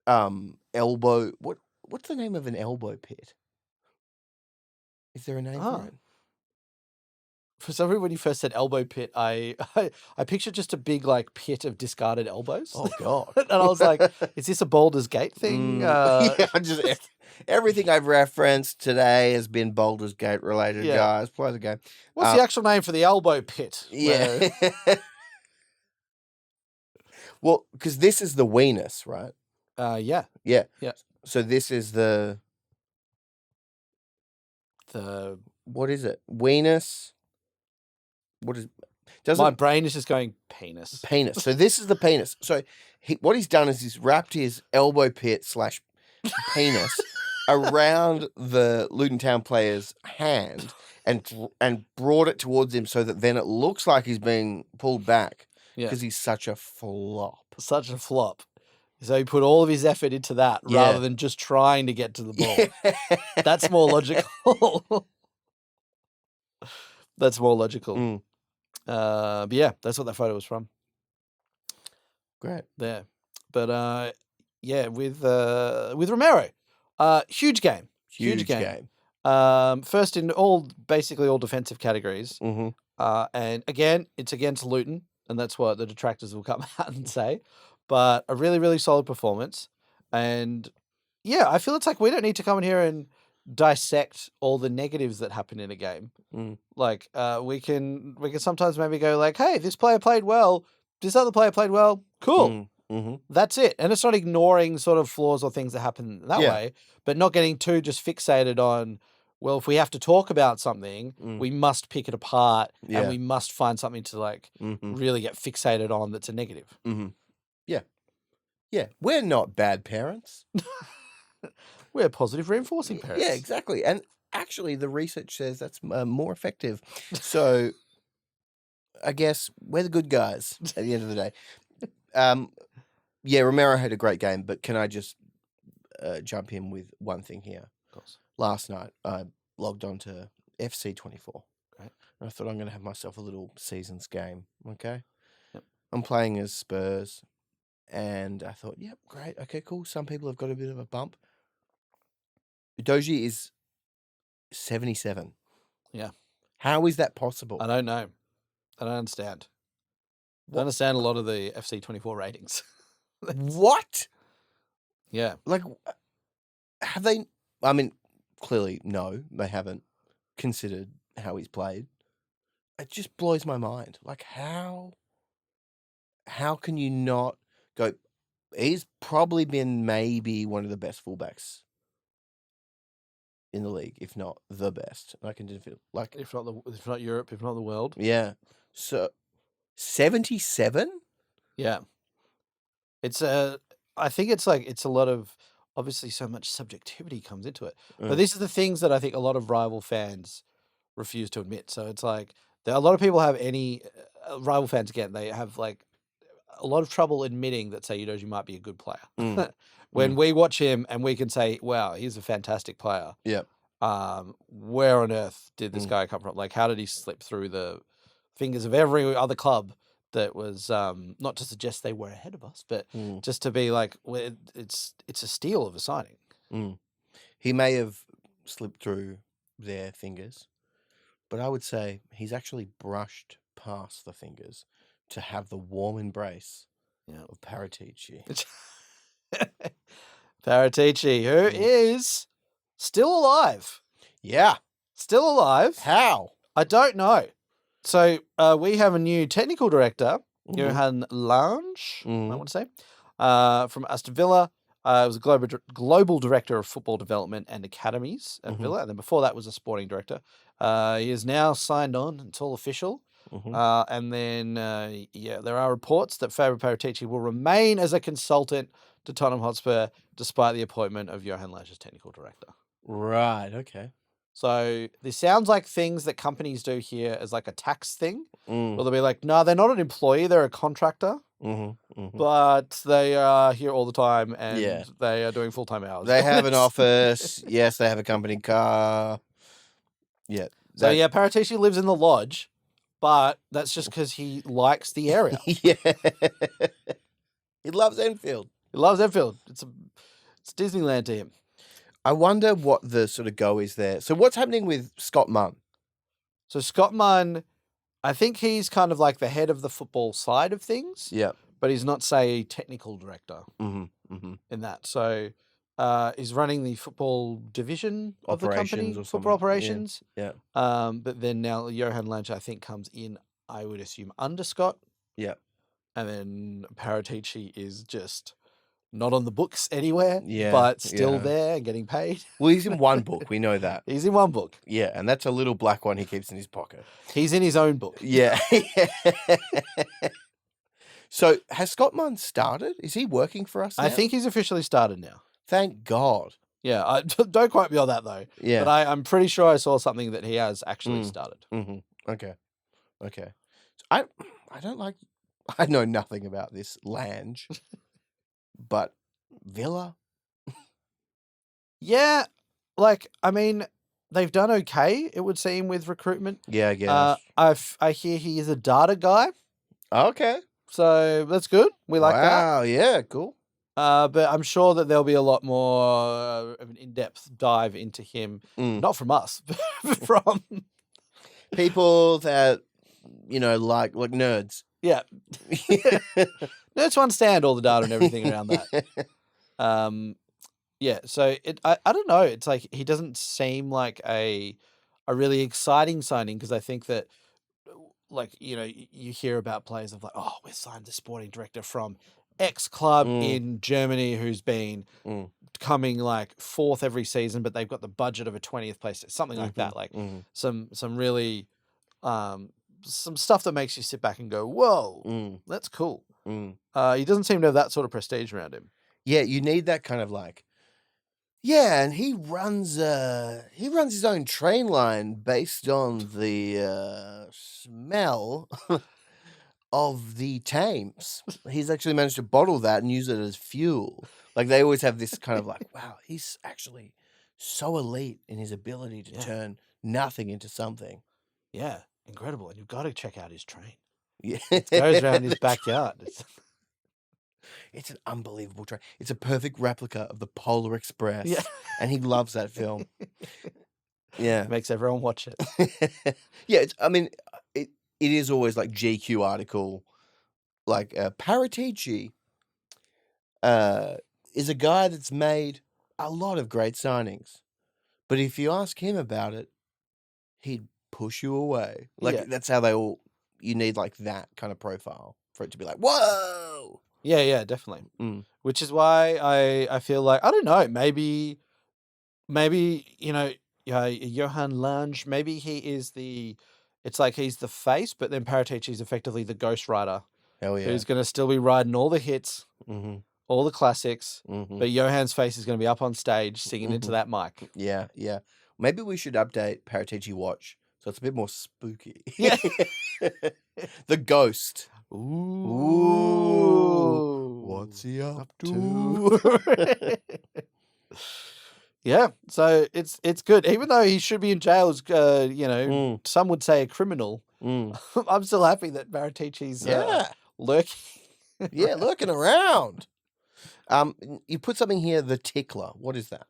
elbow. What's the name of an elbow pit? Is there a name for it? For some reason, when you first said elbow pit, I pictured just a big like pit of discarded elbows. Oh God! And I was like, is this a Baldur's Gate thing? Just everything I've referenced today has been Baldur's Gate related, guys. Play the game. What's the actual name for the elbow pit? Yeah. Well, because this is the weenus, right? Yeah. So this is the what is it? Weenus. What is? My brain is just going penis. Penis. So this is the penis. So what he's done is he's wrapped his elbow pit / penis around the Luton Town player's hand and brought it towards him so that then it looks like he's being pulled back Yeah. because he's such a flop. Such a flop. So he put all of his effort into that rather than just trying to get to the ball. That's more logical. That's more logical. But yeah, that's what that photo was from. Great. There. But yeah, with Romero, huge game. Huge game. First in basically all defensive categories. And again, it's against Luton, and that's what the detractors will come out and say. But a really, really solid performance. And yeah, I feel it's like we don't need to come in here and dissect all the negatives that happen in a game. Like we can sometimes maybe go like, hey, this player played well, this other player played well, cool. That's it. And it's not ignoring sort of flaws or things that happen that way, but not getting too just fixated on, well, if we have to talk about something, we must pick it apart and we must find something to like really get fixated on that's a negative. Yeah. We're not bad parents. We're positive reinforcing parents. Yeah, exactly. And actually, the research says that's more effective. So I guess we're the good guys at the end of the day. Yeah, Romero had a great game, but can I just jump in with one thing here? Of course. Last night, I logged on to FC24. Great. And I thought I'm going to have myself a little seasons game, okay? Yep. I'm playing as Spurs, and I thought, yep, great, okay, cool. Some people have got a bit of a bump. Udoji is 77. Yeah. How is that possible? I don't know. I don't understand. I don't understand a lot of the FC24 ratings. What? Yeah. Like, have they... I mean, clearly, no, they haven't considered how he's played. It just blows my mind. Like, how can you not go... He's probably been maybe one of the best fullbacks in the league, if not the best. I can feel like... If not Europe, if not the world. Yeah. So, 77? Yeah. I think it's like, it's a lot of, obviously so much subjectivity comes into it. But these are the things that I think a lot of rival fans refuse to admit. So it's like, a lot of people have rival fans, again, they have like a lot of trouble admitting that, say, Udoji might be a good player. When we watch him and we can say, wow, he's a fantastic player. Yeah. Where on earth did this guy come from? Like, how did he slip through the fingers of every other club that was not to suggest they were ahead of us, but just to be like, well, it's a steal of a signing. He may have slipped through their fingers, but I would say he's actually brushed past the fingers to have the warm embrace of Paratici. Paratici, who is still alive. Yeah. Still alive. How? I don't know. So we have a new technical director, Johan Lange, I want to say, from Aston Villa. Was a global director of football development and academies at Villa. And then before that was a sporting director. He is now signed on. It's all official. And then, there are reports that Fabio Paratici will remain as a consultant to Tottenham Hotspur despite the appointment of Johan Lange as technical director. Right, okay. So this sounds like things that companies do here as like a tax thing. Where they'll be like, no, they're not an employee, they're a contractor. But they are here all the time and they are doing full-time hours. They have an office. Yes, they have a company car. Yeah. So Paratici lives in the lodge, but that's just because he likes the area. Yeah. He loves Enfield. He loves Enfield. It's Disneyland to him. I wonder what the sort of go is there. So what's happening with Scott Munn? So Scott Munn, I think he's kind of like the head of the football side of things. Yeah. But he's not, say, a technical director in that. So he's running the football division of the company, football operations. Yeah. But then now Johan Lange, I think, comes in, I would assume, under Scott. Yeah. And then Paratici is just not on the books anywhere, but still there and getting paid. Well, he's in one book. We know that. He's in one book. Yeah, and that's a little black one he keeps in his pocket. He's in his own book. Yeah. So, has Scott Munn started? Is he working for us now? I think he's officially started now. Thank God. Yeah, don't quote me on that though. Yeah. But I'm pretty sure I saw something that he has actually started. Okay. So I don't like. I know nothing about this Lange, but Villa. Yeah, like I mean, they've done okay. It would seem with recruitment. Yeah, I guess. I hear he is a data guy, Okay. so that's good. We like that. Wow. Yeah. Cool. But I'm sure that there'll be a lot more of an in-depth dive into him, not from us, but from people that like nerds. Yeah. Nerds to understand all the data and everything around that. Yeah, so I don't know. It's like he doesn't seem like a really exciting signing because I think that like, you hear about players of like, oh, we signed the sporting director from X club in Germany who's been coming like fourth every season, but they've got the budget of a 20th place, something like that. Like some really some stuff that makes you sit back and go, whoa, that's cool. He doesn't seem to have that sort of prestige around him. Yeah, you need that kind of like, yeah, and he runs his own train line based on the smell of the Thames. He's actually managed to bottle that and use it as fuel. Like they always have this kind of like, wow, he's actually so elite in his ability to turn nothing into something. Yeah, incredible. And you've got to check out his train. Yeah, it goes around his backyard. It's an unbelievable train. It's a perfect replica of the Polar Express. Yeah. And he loves that film. Yeah. Makes everyone watch it. Yeah, it is always like GQ article. Like Paratici is a guy that's made a lot of great signings. But if you ask him about it, he'd push you away. Like that's how you need like that kind of profile for it to be like, whoa. Yeah, definitely. Which is why I feel like, I don't know, maybe Johan Lange, maybe he is it's like he's the face, but then Paratici is effectively the ghostwriter. Hell yeah. Who's going to still be riding all the hits, all the classics, but Johan's face is going to be up on stage singing into that mic. Yeah. Maybe we should update Paratici Watch so it's a bit more spooky. Yeah. The ghost. Ooh. What's he up to? Yeah, so it's good. Even though he should be in jail as, some would say a criminal, I'm still happy that Paratici's lurking. Yeah, lurking around. You put something here, the tickler. What is that?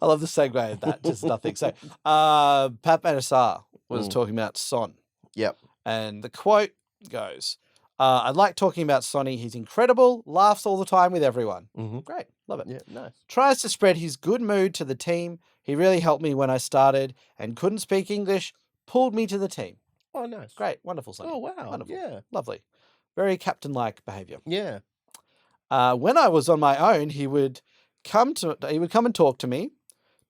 I love the segue of that, just nothing. So, Pat Manasseh was talking about Son. Yep. And the quote goes, I like talking about Sonny. He's incredible, laughs all the time with everyone. Great, love it. Yeah, nice. Tries to spread his good mood to the team. He really helped me when I started and couldn't speak English, pulled me to the team. Oh, nice. Great, wonderful, Sonny. Oh, wow. Wonderful. Yeah. Lovely. Very captain-like behaviour. Yeah. When I was on my own, he would come and talk to me,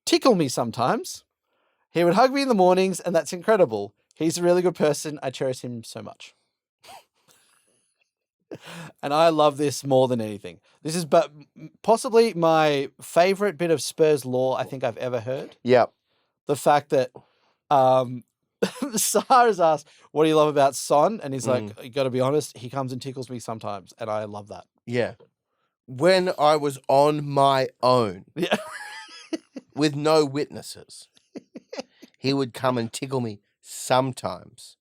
tickle me sometimes. He would hug me in the mornings, and that's incredible. He's a really good person. I cherish him so much. And I love this more than anything. This is possibly my favourite bit of Spurs lore I think I've ever heard. Yep. The fact that Sar has asked, what do you love about Son? And he's like, you got to be honest, he comes and tickles me sometimes. And I love that. Yeah. When I was on my own. Yeah. With no witnesses. He would come and tickle me sometimes.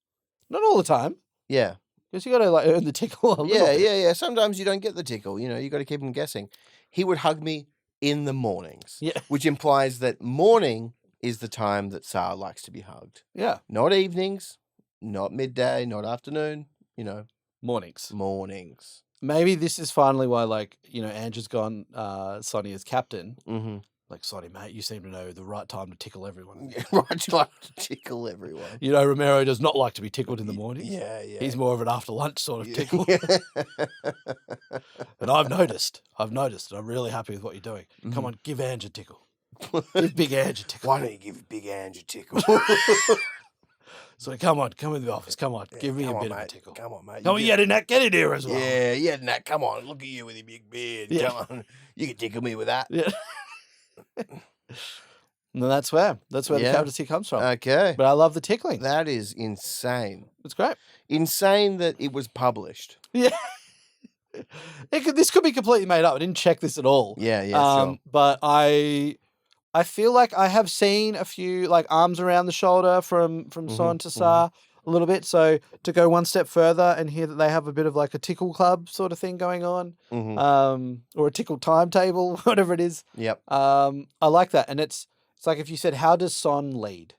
Not all the time. Yeah. Because you got to earn the tickle a little bit. Yeah. Sometimes you don't get the tickle. You got to keep him guessing. He would hug me in the mornings. Yeah. Which implies that morning is the time that Sar likes to be hugged. Yeah. Not evenings, not midday, not afternoon, Mornings. Maybe this is finally why, Ange has gone Sonny as captain. Mm-hmm. Like, Sonny, mate, you seem to know the right time to tickle everyone. Right time to tickle everyone. Romero does not like to be tickled in the morning. Yeah. He's more of an after lunch sort of tickle. And I've noticed. I'm really happy with what you're doing. Come on, give Ange a tickle. Give Big Ange a tickle. Why don't you give Big Ange a tickle? So come in the office. Come on, give me a come on, bit of a mate. tickle. Come on, mate. Come on, Nat, get in here as well. Yeah, Nat. Come on, look at you with your big beard. Yeah. Come on, you can tickle me with that. Yeah. No, that's where the captaincy comes from. Okay, But I love the tickling. that is insane. It's great. Insane that it was published. Yeah. This could be completely made up. I didn't check this at all. Yeah, sure. But I feel like I have seen a few like arms around the shoulder from Son to Sa a little bit. So to go one step further and hear that they have a bit of like a tickle club sort of thing going on, or a tickle timetable, whatever it is. Yep. I like that. And it's like if you said, how does Son lead?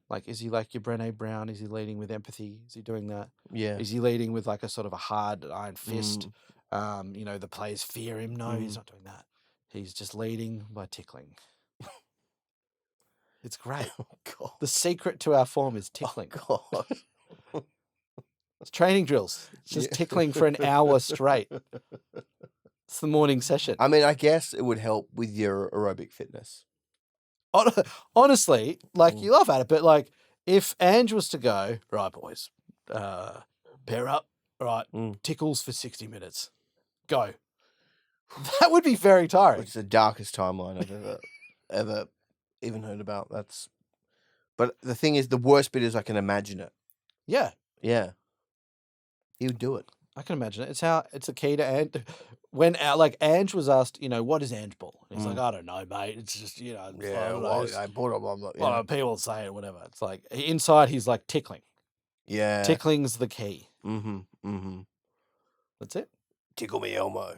Like, is he like your Brené Brown? Is he leading with empathy? Is he doing that? Yeah. Is he leading with like a sort of a hard iron fist? The players fear him. No, he's not doing that. He's just leading by tickling. It's great. Oh, God. The secret to our form is tickling. Oh, God. It's training drills. It's just tickling for an hour straight. It's the morning session. I mean, I guess it would help with your aerobic fitness. Honestly, like you laugh at it, but like if Ange was to go, right, boys, pair up, right, tickles for 60 minutes, go. That would be very tiring. It's the darkest timeline I've ever even heard about. But the thing is, the worst bit is I can imagine it. Yeah. Yeah. He would do it. I can imagine it. It's a key to Ange. When Ange was asked, what is Ange ball? He's like, I don't know, mate. It's just, people say it, whatever. It's like inside he's like tickling. Yeah. Tickling's the key. That's it. Tickle me Elmo.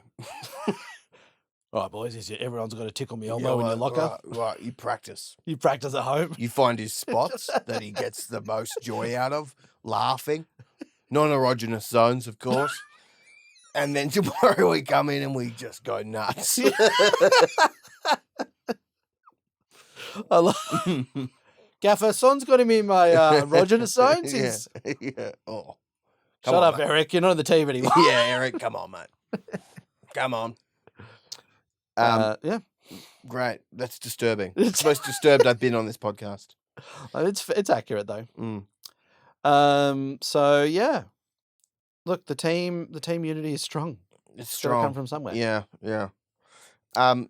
All right, boys. Everyone's got to tickle me Elmo in your locker. Right. You practice. You practice at home. You find his spots that he gets the most joy out of, laughing. Non-erogenous zones, of course. And then tomorrow we come in and we just go nuts. I love Gaffer, Son's got him in my erogenous zones. Yeah. Oh. Shut up, mate. Eric. You're not on the team anymore. Yeah, Eric. Come on, mate. Come on. Yeah. Great. That's disturbing. It's the most disturbed I've been on this podcast. It's accurate though. So yeah. Look, the team unity is strong. It's strong. Come from somewhere. Yeah.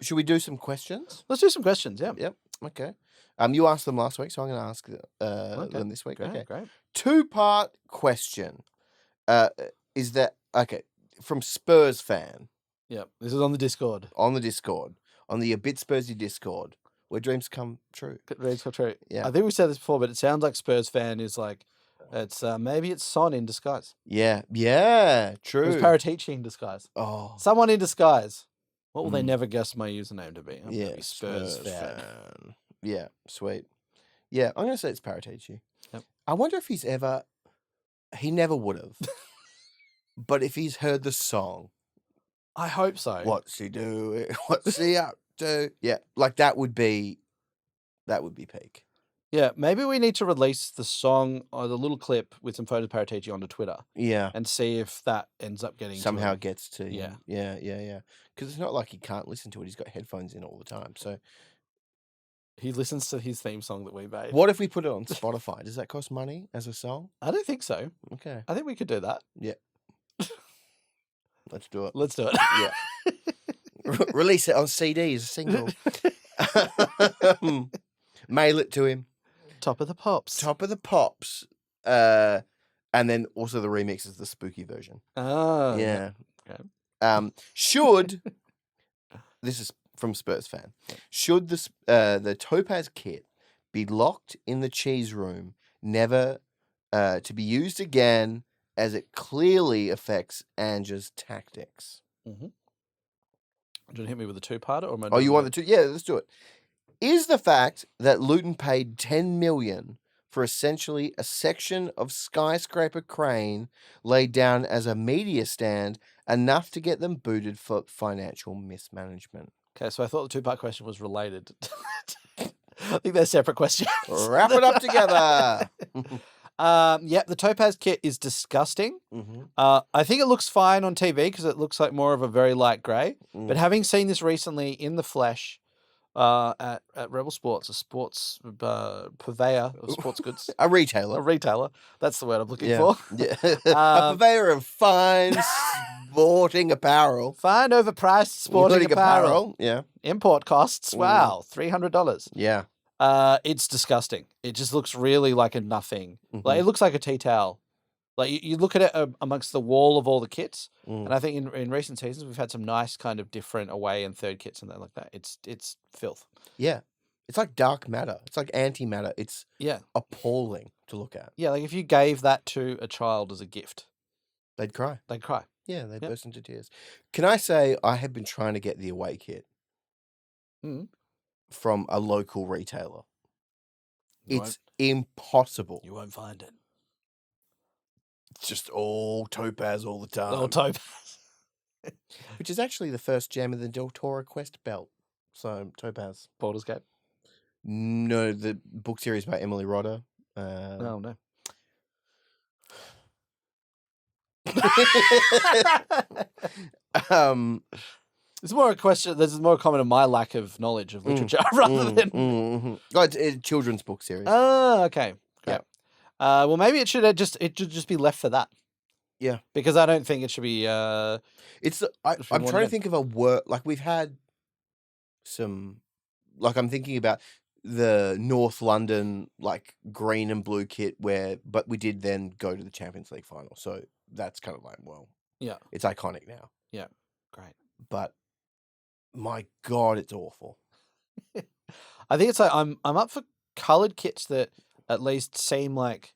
Should we do some questions? Let's do some questions. Yeah. Yep. Okay. You asked them last week, so I'm going to ask them this week. Great. 2-part question. Is that okay? From Spurs fan. Yep. This is on the Discord. On the A Bit Spursy Discord, where dreams come true. Dreams come true. Yeah. I think we said this before, but it sounds like Spurs fan is like, it's maybe it's Son in disguise. Yeah. True. It was Paratici in disguise. Oh. Someone in disguise. What will they never guess my username to be? I'm Yeah. gonna be Spurs fan. Yeah. Sweet. Yeah. I'm going to say it's Paratici. Yep. I wonder if he never would have. But if he's heard the song. I hope so. What's he do? What's he up to? Yeah. Like that would be peak. Yeah, maybe we need to release the song or the little clip with some photos of Paratici onto Twitter. Yeah. And see if that ends up getting somehow to him. gets to Yeah. Yeah. Because it's not like he can't listen to it. He's got headphones in all the time. So he listens to his theme song that we made. what if we put it on Spotify? Does that cost money as a song? I don't think so. Okay. I think we could do that. Yeah. Let's do it. Let's do it. Yeah. Release it on CD as a single. Mail it to him. Top of the Pops. And then also the remix is the spooky version. Oh. Yeah. Okay. Should this is from Spurs fan. Should the Topaz kit be locked in the cheese room, never to be used again, as it clearly affects Ange's tactics? Mm-hmm. Do you want to hit me with a two-parter? Or am I you want the two? Yeah, let's do it. Is the fact that Luton paid $10 million for essentially a section of skyscraper crane laid down as a media stand enough to get them booted for financial mismanagement? Okay, so I thought the two-part question was related. I think they're separate questions. Wrap it up together. The Topaz kit is disgusting. Mm-hmm. I think it looks fine on TV because it looks like more of a very light grey. But having seen this recently in the flesh, at Rebel Sports, a sports purveyor of sports goods. A retailer. A retailer. That's the word I'm looking Yeah. for. Yeah. A purveyor of fine sporting apparel. Fine overpriced sporting apparel. Yeah. Import costs. Wow, $300. Yeah. It's disgusting. It just looks really like a nothing. Like Mm-hmm. it looks like a tea towel. Like you look at it amongst the wall of all the kits, and I think in recent seasons we've had some nice kind of different away and third kits and that like that. It's filth. Yeah. It's like dark matter. It's like antimatter. It's Yeah. appalling to look at. Yeah, like if you gave that to a child as a gift, They'd cry. they'd cry. Yeah, they'd Yep. burst into tears. Can I say I have been trying to get the away kit from a local retailer. It's impossible. You won't find it. It's just all topaz all the time. All topaz. Which is actually the first gem of the Del Toro Quest belt. So, topaz. Baldur's Gate. No, the book series by Emily Rodder. Oh, no. It's more a question. There's more a comment on my lack of knowledge of literature rather than. Oh, it's a children's book series. Oh, okay. Great. Yeah. Well, maybe it should just be left for that. Yeah, because I don't think it should be. I'm trying to think of a word. Like we've had some. Like I'm thinking about the North London like green and blue kit but we did then go to the Champions League final, so that's kind of like it's iconic now. Yeah, great. But my God, it's awful. I think it's like I'm up for coloured kits that at least seem like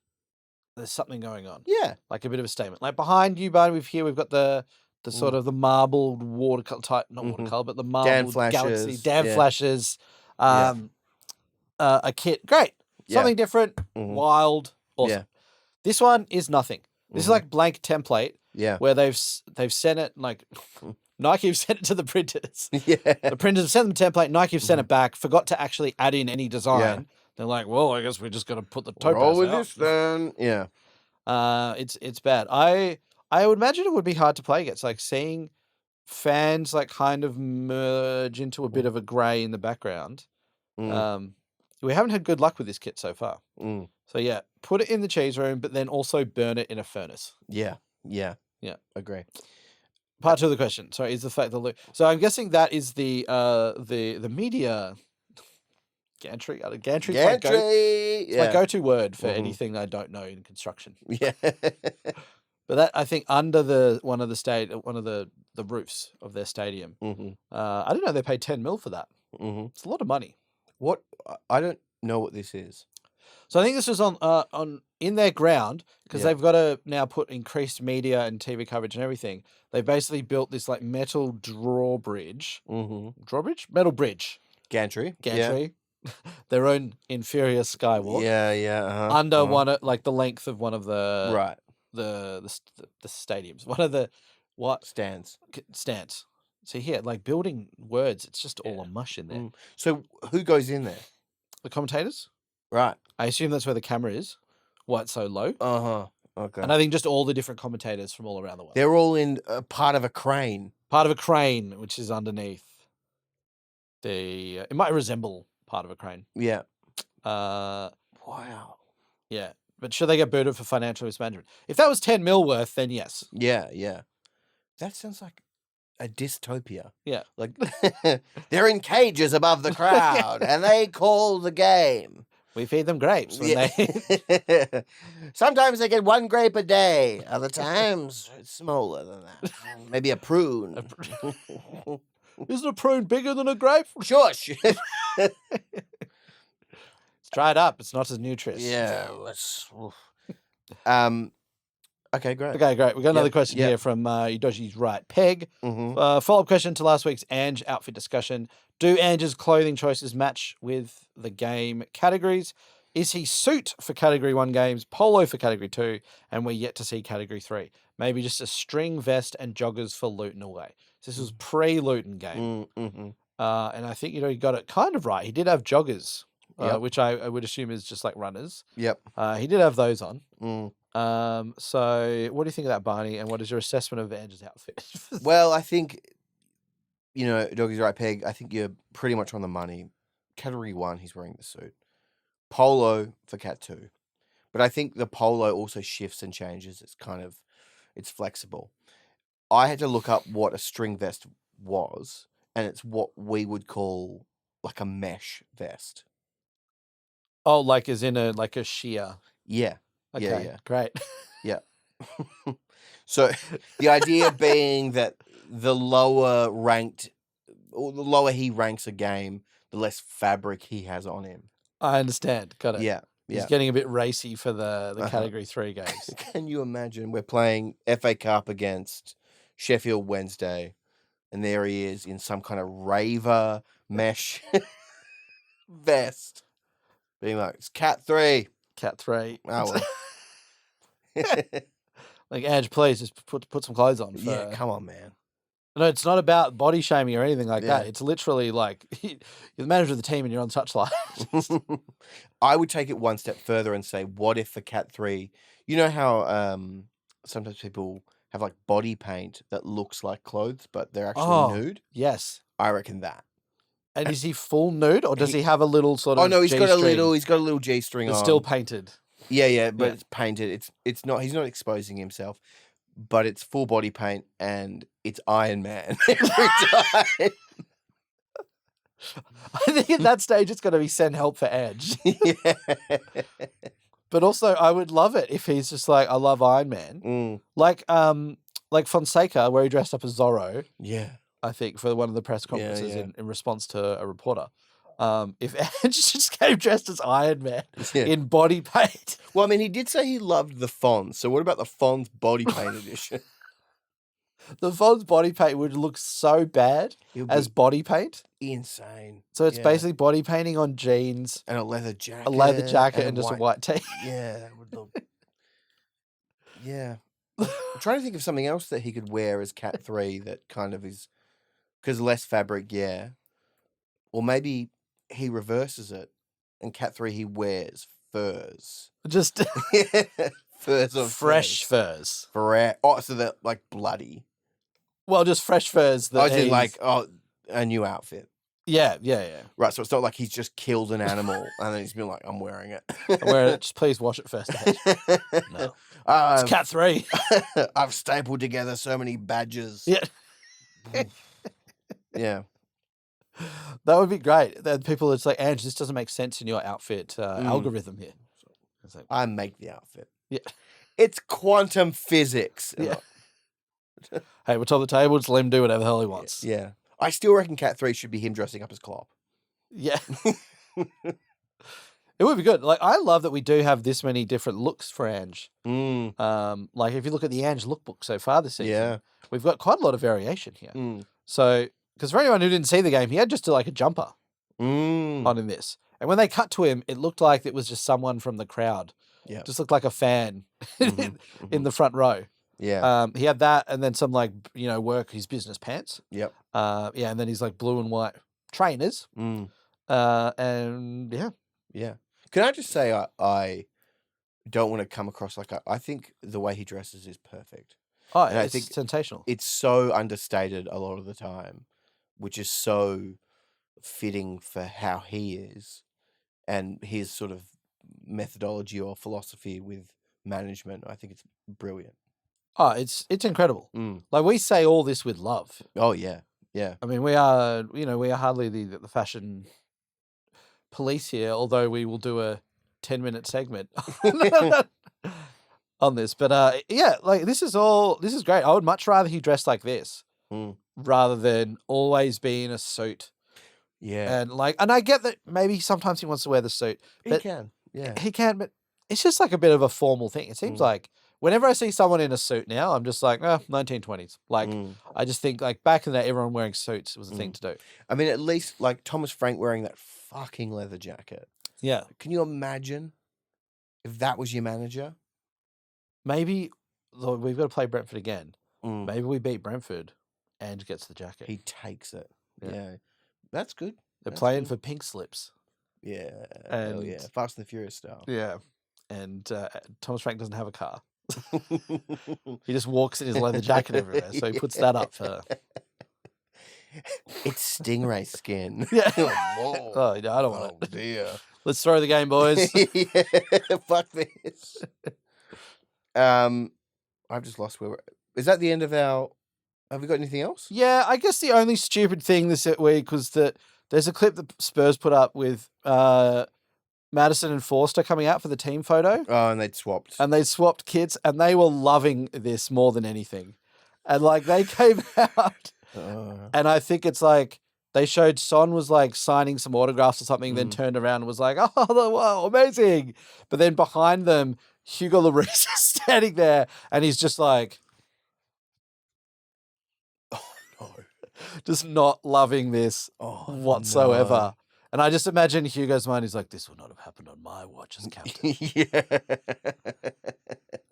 there's something going on. Yeah, like a bit of a statement. Like behind you, Barney, we've got the sort of the marbled watercolor type, not watercolor, but the marbled galaxy, Dan flashes. A kit, great, something different, wild, awesome. Yeah. This one is nothing. This is like blank template. Yeah, where they've sent it like Nike have sent it to the printers. Yeah, the printers have sent them a template. Nike have sent it back. Forgot to actually add in any design. Yeah. They're like, well, I guess we're just gonna put the topaz roll with out. this then. Yeah, it's bad. I would imagine it would be hard to play against. Like seeing fans like kind of merge into a bit of a grey in the background. We haven't had good luck with this kit so far. So yeah, put it in the cheese room, but then also burn it in a furnace. Yeah. Agree. Part two of the question. Sorry, is the fact that so I'm guessing that is the media gantry. Gantry. It's my go-to word for anything I don't know in construction. Yeah. But that I think under one of the roofs of their stadium. I didn't know they paid 10 mil for that. It's a lot of money. What? I don't know what this is. So I think this was on in their ground because they've got to now put increased media and TV coverage and everything. They basically built this like metal drawbridge, metal bridge, gantry, their own inferior skywalk. Under one like the length of one of the the stadiums, one of the stands. So here, like building words, it's just all a mush in there. So who goes in there? The commentators. Right. I assume that's where the camera is. Why it's so low. Okay. And I think just all the different commentators from all around the world. They're all in part of a crane. Part of a crane, which is underneath it might resemble part of a crane. Yeah. Wow. Yeah. But should they get booted for financial mismanagement? If that was 10 mil worth, then yes. Yeah. That sounds like a dystopia. Yeah. Like they're in cages above the crowd and they call the game. We feed them grapes when they Sometimes they get one grape a day. Other times it's smaller than that. Maybe a prune. Isn't a prune bigger than a grape? Shush. It's dried up. It's not as nutritious. Yeah. Okay, great. Okay, great. We've got another question here from Udoji's right. Peg. Follow-up question to last week's Ange outfit discussion. Do Ange's clothing choices match with the game categories? Is he suit for Category 1 games, polo for Category 2, and we're yet to see Category 3? Maybe just a string vest and joggers for Luton away. So this was pre-Luton game. And I think, he got it kind of right. He did have joggers, which I would assume is just like runners. Yep. He did have those on. So what do you think of that, Barney? And what is your assessment of Ange's outfit? Well, I think Doggy's right, Peg. I think you're pretty much on the money. Category 1, he's wearing the suit. Polo for Cat 2. But I think the polo also shifts and changes. It's flexible. I had to look up what a string vest was, and it's what we would call like a mesh vest. Oh, like as in a sheer. Yeah. Okay, Yeah. great. Yeah. So the idea being that the lower he ranks a game, the less fabric he has on him. I understand. Got it. Yeah. He's getting a bit racy for the Category 3 games. Can you imagine? We're playing FA Cup against Sheffield Wednesday, and there he is in some kind of raver mesh vest, being like, "It's Cat 3." Cat 3. Oh, well. Like, Ange, please just put some clothes on. Yeah, come on, man. No, it's not about body shaming or anything like that. It's literally like you're the manager of the team and you're on the touchline. I would take it one step further and say, what if for Cat 3, you know how sometimes people have like body paint that looks like clothes, but they're actually nude? Yes. I reckon that. And is he full nude, or does he have a little sort of? Oh no, he's got a little G-string on. It's still painted. Yeah, but it's painted. It's not. He's not exposing himself, but it's full body paint and it's Iron Man every time. I think at that stage it's going to be send help for Ange. Yeah. But also, I would love it if he's just like, I love Iron Man, like Fonseca, where he dressed up as Zorro. Yeah, I think for one of the press conferences in response to a reporter. If Ange just came dressed as Iron Man in body paint. Well, I mean, he did say he loved the Fonz. So what about the Fonz body paint edition? The Fonz body paint would look so bad as body paint. Insane. So it's basically body painting on jeans. And a leather jacket. A leather jacket and just a white tee. Yeah, that would look... Yeah. I'm trying to think of something else that he could wear as Cat 3 that kind of is... Because less fabric, yeah. Or maybe he reverses it. And Cat 3, he wears furs. Just... Furs on fresh furs. Oh, so they're like bloody. Well, just fresh furs. I did like, a new outfit. Yeah. Right, so it's not like he's just killed an animal and then he's been like, I'm wearing it. I'm wearing it. Just please wash it first. No. It's Cat 3. I've stapled together so many badges. Yeah. Yeah. That would be great. Then people, it's like, Ange, this doesn't make sense in your outfit algorithm here. It's like, I make the outfit. Yeah. It's quantum physics. Yeah. Hey, we're top of the table. Just let him do whatever the hell he wants. Yeah. I still reckon Cat 3 should be him dressing up as Klopp. Yeah. It would be good. Like, I love that we do have this many different looks for Ange. Like, if you look at the Ange lookbook so far this season, we've got quite a lot of variation here. So, because for anyone who didn't see the game, he had just like a jumper on in this. And when they cut to him, it looked like it was just someone from the crowd. Yeah. Just looked like a fan in the front row. Yeah. He had that and then some work his business pants. Yep. And then he's like blue and white trainers. And yeah. Yeah. Can I just say I don't want to come across like I think the way he dresses is perfect. Oh, and I think sensational. It's so understated a lot of the time, which is so fitting for how he is and his sort of methodology or philosophy with management. I think it's brilliant. Oh, it's incredible. Like, we say all this with love. Oh yeah. Yeah. I mean, we are hardly the fashion police here, although we will do a 10-minute segment on this. But yeah, like this is great. I would much rather he dressed like this rather than always be in a suit. Yeah. And I get that maybe sometimes he wants to wear the suit. He can. Yeah. He can, but it's just like a bit of a formal thing. It seems like whenever I see someone in a suit now, I'm just like, 1920s. Like, I just think like back in the day, everyone wearing suits was a thing to do. I mean, at least like Thomas Frank wearing that fucking leather jacket. Yeah. Can you imagine if that was your manager? Maybe we've got to play Brentford again. Maybe we beat Brentford and gets the jacket. He takes it. Yeah. That's good. They're playing for pink slips. Yeah. Hell yeah. Fast and the Furious style. Yeah. And Thomas Frank doesn't have a car. He just walks in his leather jacket everywhere. So he puts that up for... It's stingray skin. Yeah. Whoa. Oh, no, I don't want Oh, dear. Let's throw the game, boys. Yeah, fuck this. I've just lost where we're... Is that the end of our... Have we got anything else? Yeah, I guess the only stupid thing this week was that there's a clip that Spurs put up with Maddison and Forster coming out for the team photo. Oh, and they'd swapped. And they swapped kits, and they were loving this more than anything. And, like, they came out, and I think it's like, they showed Son was, like, signing some autographs or something, then turned around and was like, oh, wow, amazing. But then behind them, Hugo Lloris is standing there, and he's just like... just not loving this whatsoever. No. And I just imagine Hugo's mind is like, this would not have happened on my watch as captain. Yeah.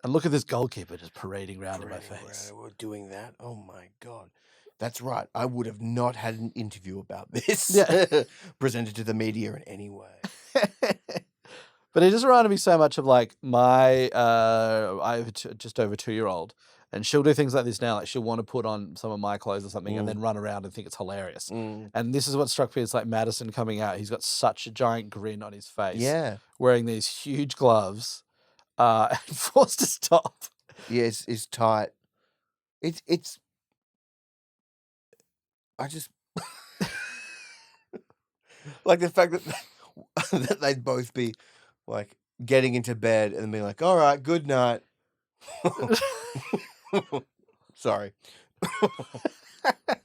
And look at this goalkeeper just parading around in my face. We're doing that? Oh, my God. That's right. I would have not had an interview about this presented to the media in any way. But it just reminded me so much of, like, my... I have just over 2-year-old. And she'll do things like this now. Like, she'll want to put on some of my clothes or something and then run around and think it's hilarious. And this is what struck me. It's like Maddison coming out. He's got such a giant grin on his face. Yeah. Wearing these huge gloves and forced to stop. Yeah, it's tight. It's... I just... like the fact that they'd both be, like, getting into bed and being like, all right, good night. Sorry.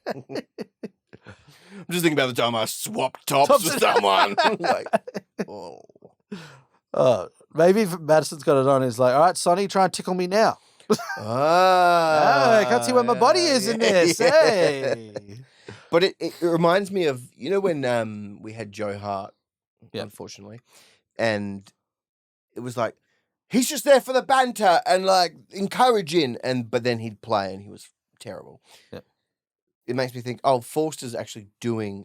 I'm just thinking about the time I swapped tops with someone. Like, maybe if Madison's got it on, he's like, all right, Sonny, try and tickle me now. I can't see where my body is in this. Yeah. Hey. But it reminds me of, you know, when we had Joe Hart, unfortunately, and it was like, he's just there for the banter and, like, encouraging, but then he'd play and he was terrible. Yep. It makes me think, Forster's actually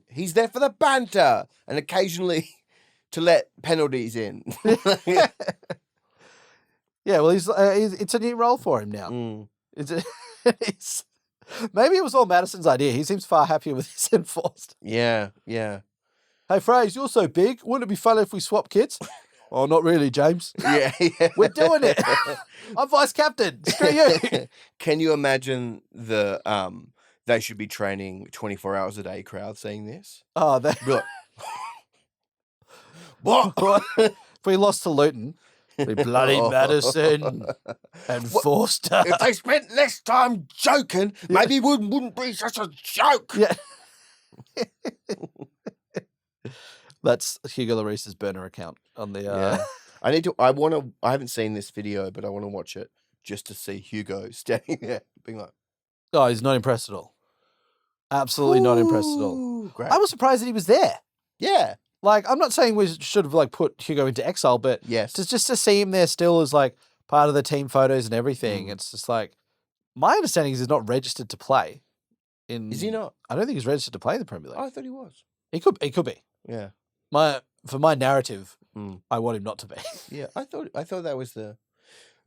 he's there for the banter and occasionally to let penalties in. Yeah, well, it's a new role for him now. Maybe it was all Madison's idea. He seems far happier with this than Forster. Yeah. Hey, Fraze, you're so big. Wouldn't it be fun if we swap kits? Oh, not really, James. Yeah. We're doing it. I'm vice captain. Screw you. Can you imagine the they should be training 24 hours a day crowd seeing this? Oh, Be like, what? If we lost to Luton, we bloody Maddison and Forster. If they spent less time joking, maybe it wouldn't be such a joke. Yeah. That's Hugo Lloris's burner account on the. I haven't seen this video, but I want to watch it just to see Hugo standing there being like, oh, he's not impressed at all. Absolutely not impressed at all. Great. I was surprised that he was there. Yeah. Like, I'm not saying we should have, like, put Hugo into exile, but yes, just to see him there still as, like, part of the team photos and everything. It's just like, my understanding is he's not registered to play. Is he not? I don't think he's registered to play in the Premier League. I thought he was. He could be. Yeah. For my narrative, I want him not to be. Yeah, I thought that was the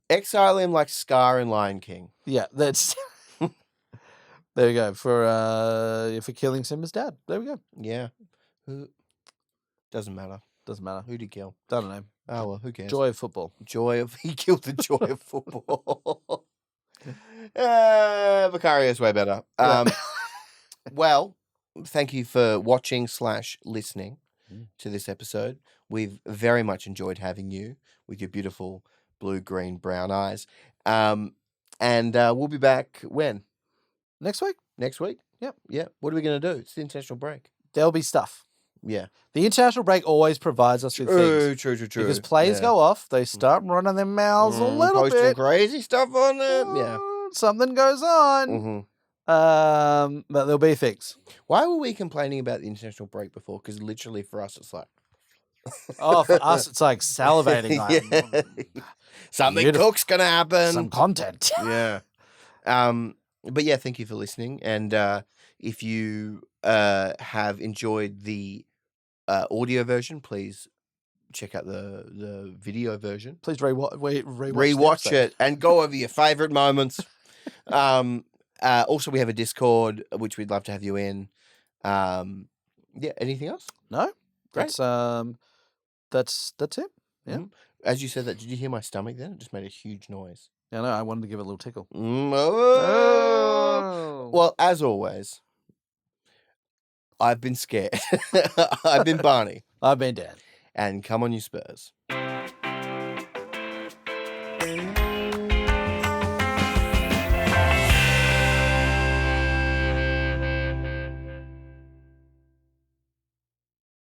exile him like Scar and Lion King. Yeah, that's there we go for killing Simba's dad. There we go. Yeah, doesn't matter. Who'd he kill? Don't know. Oh well, who cares? Joy of football. He killed the joy of football. Vicario's way better. Well, thank you for watching / listening to this episode. We've very much enjoyed having you with your beautiful blue, green, brown eyes. And we'll be back when? Next week. Next week? Yep. Yeah. What are we going to do? It's the international break. There'll be stuff. Yeah. The international break always provides us with things. True. Because players go off, they start running their mouths a little posting bit. Crazy stuff on them. Yeah. Something goes on. But there'll be things. Why were we complaining about the international break before? Because literally for us, it's like... for us, it's like salivating. Like, something cook's going to happen. Some content. Yeah. But yeah, thank you for listening. And if you have enjoyed the audio version, please check out the video version. Please rewatch it and go over your favorite moments. Also, we have a Discord, which we'd love to have you in. Yeah. Anything else? No, Great. that's it. Yeah. Mhm. As you said that, did you hear my stomach then? It just made a huge noise. Yeah, no, I wanted to give it a little tickle. Oh. Well, as always, I've been scared. I've been Barney. I've been Dan. And come on, you Spurs.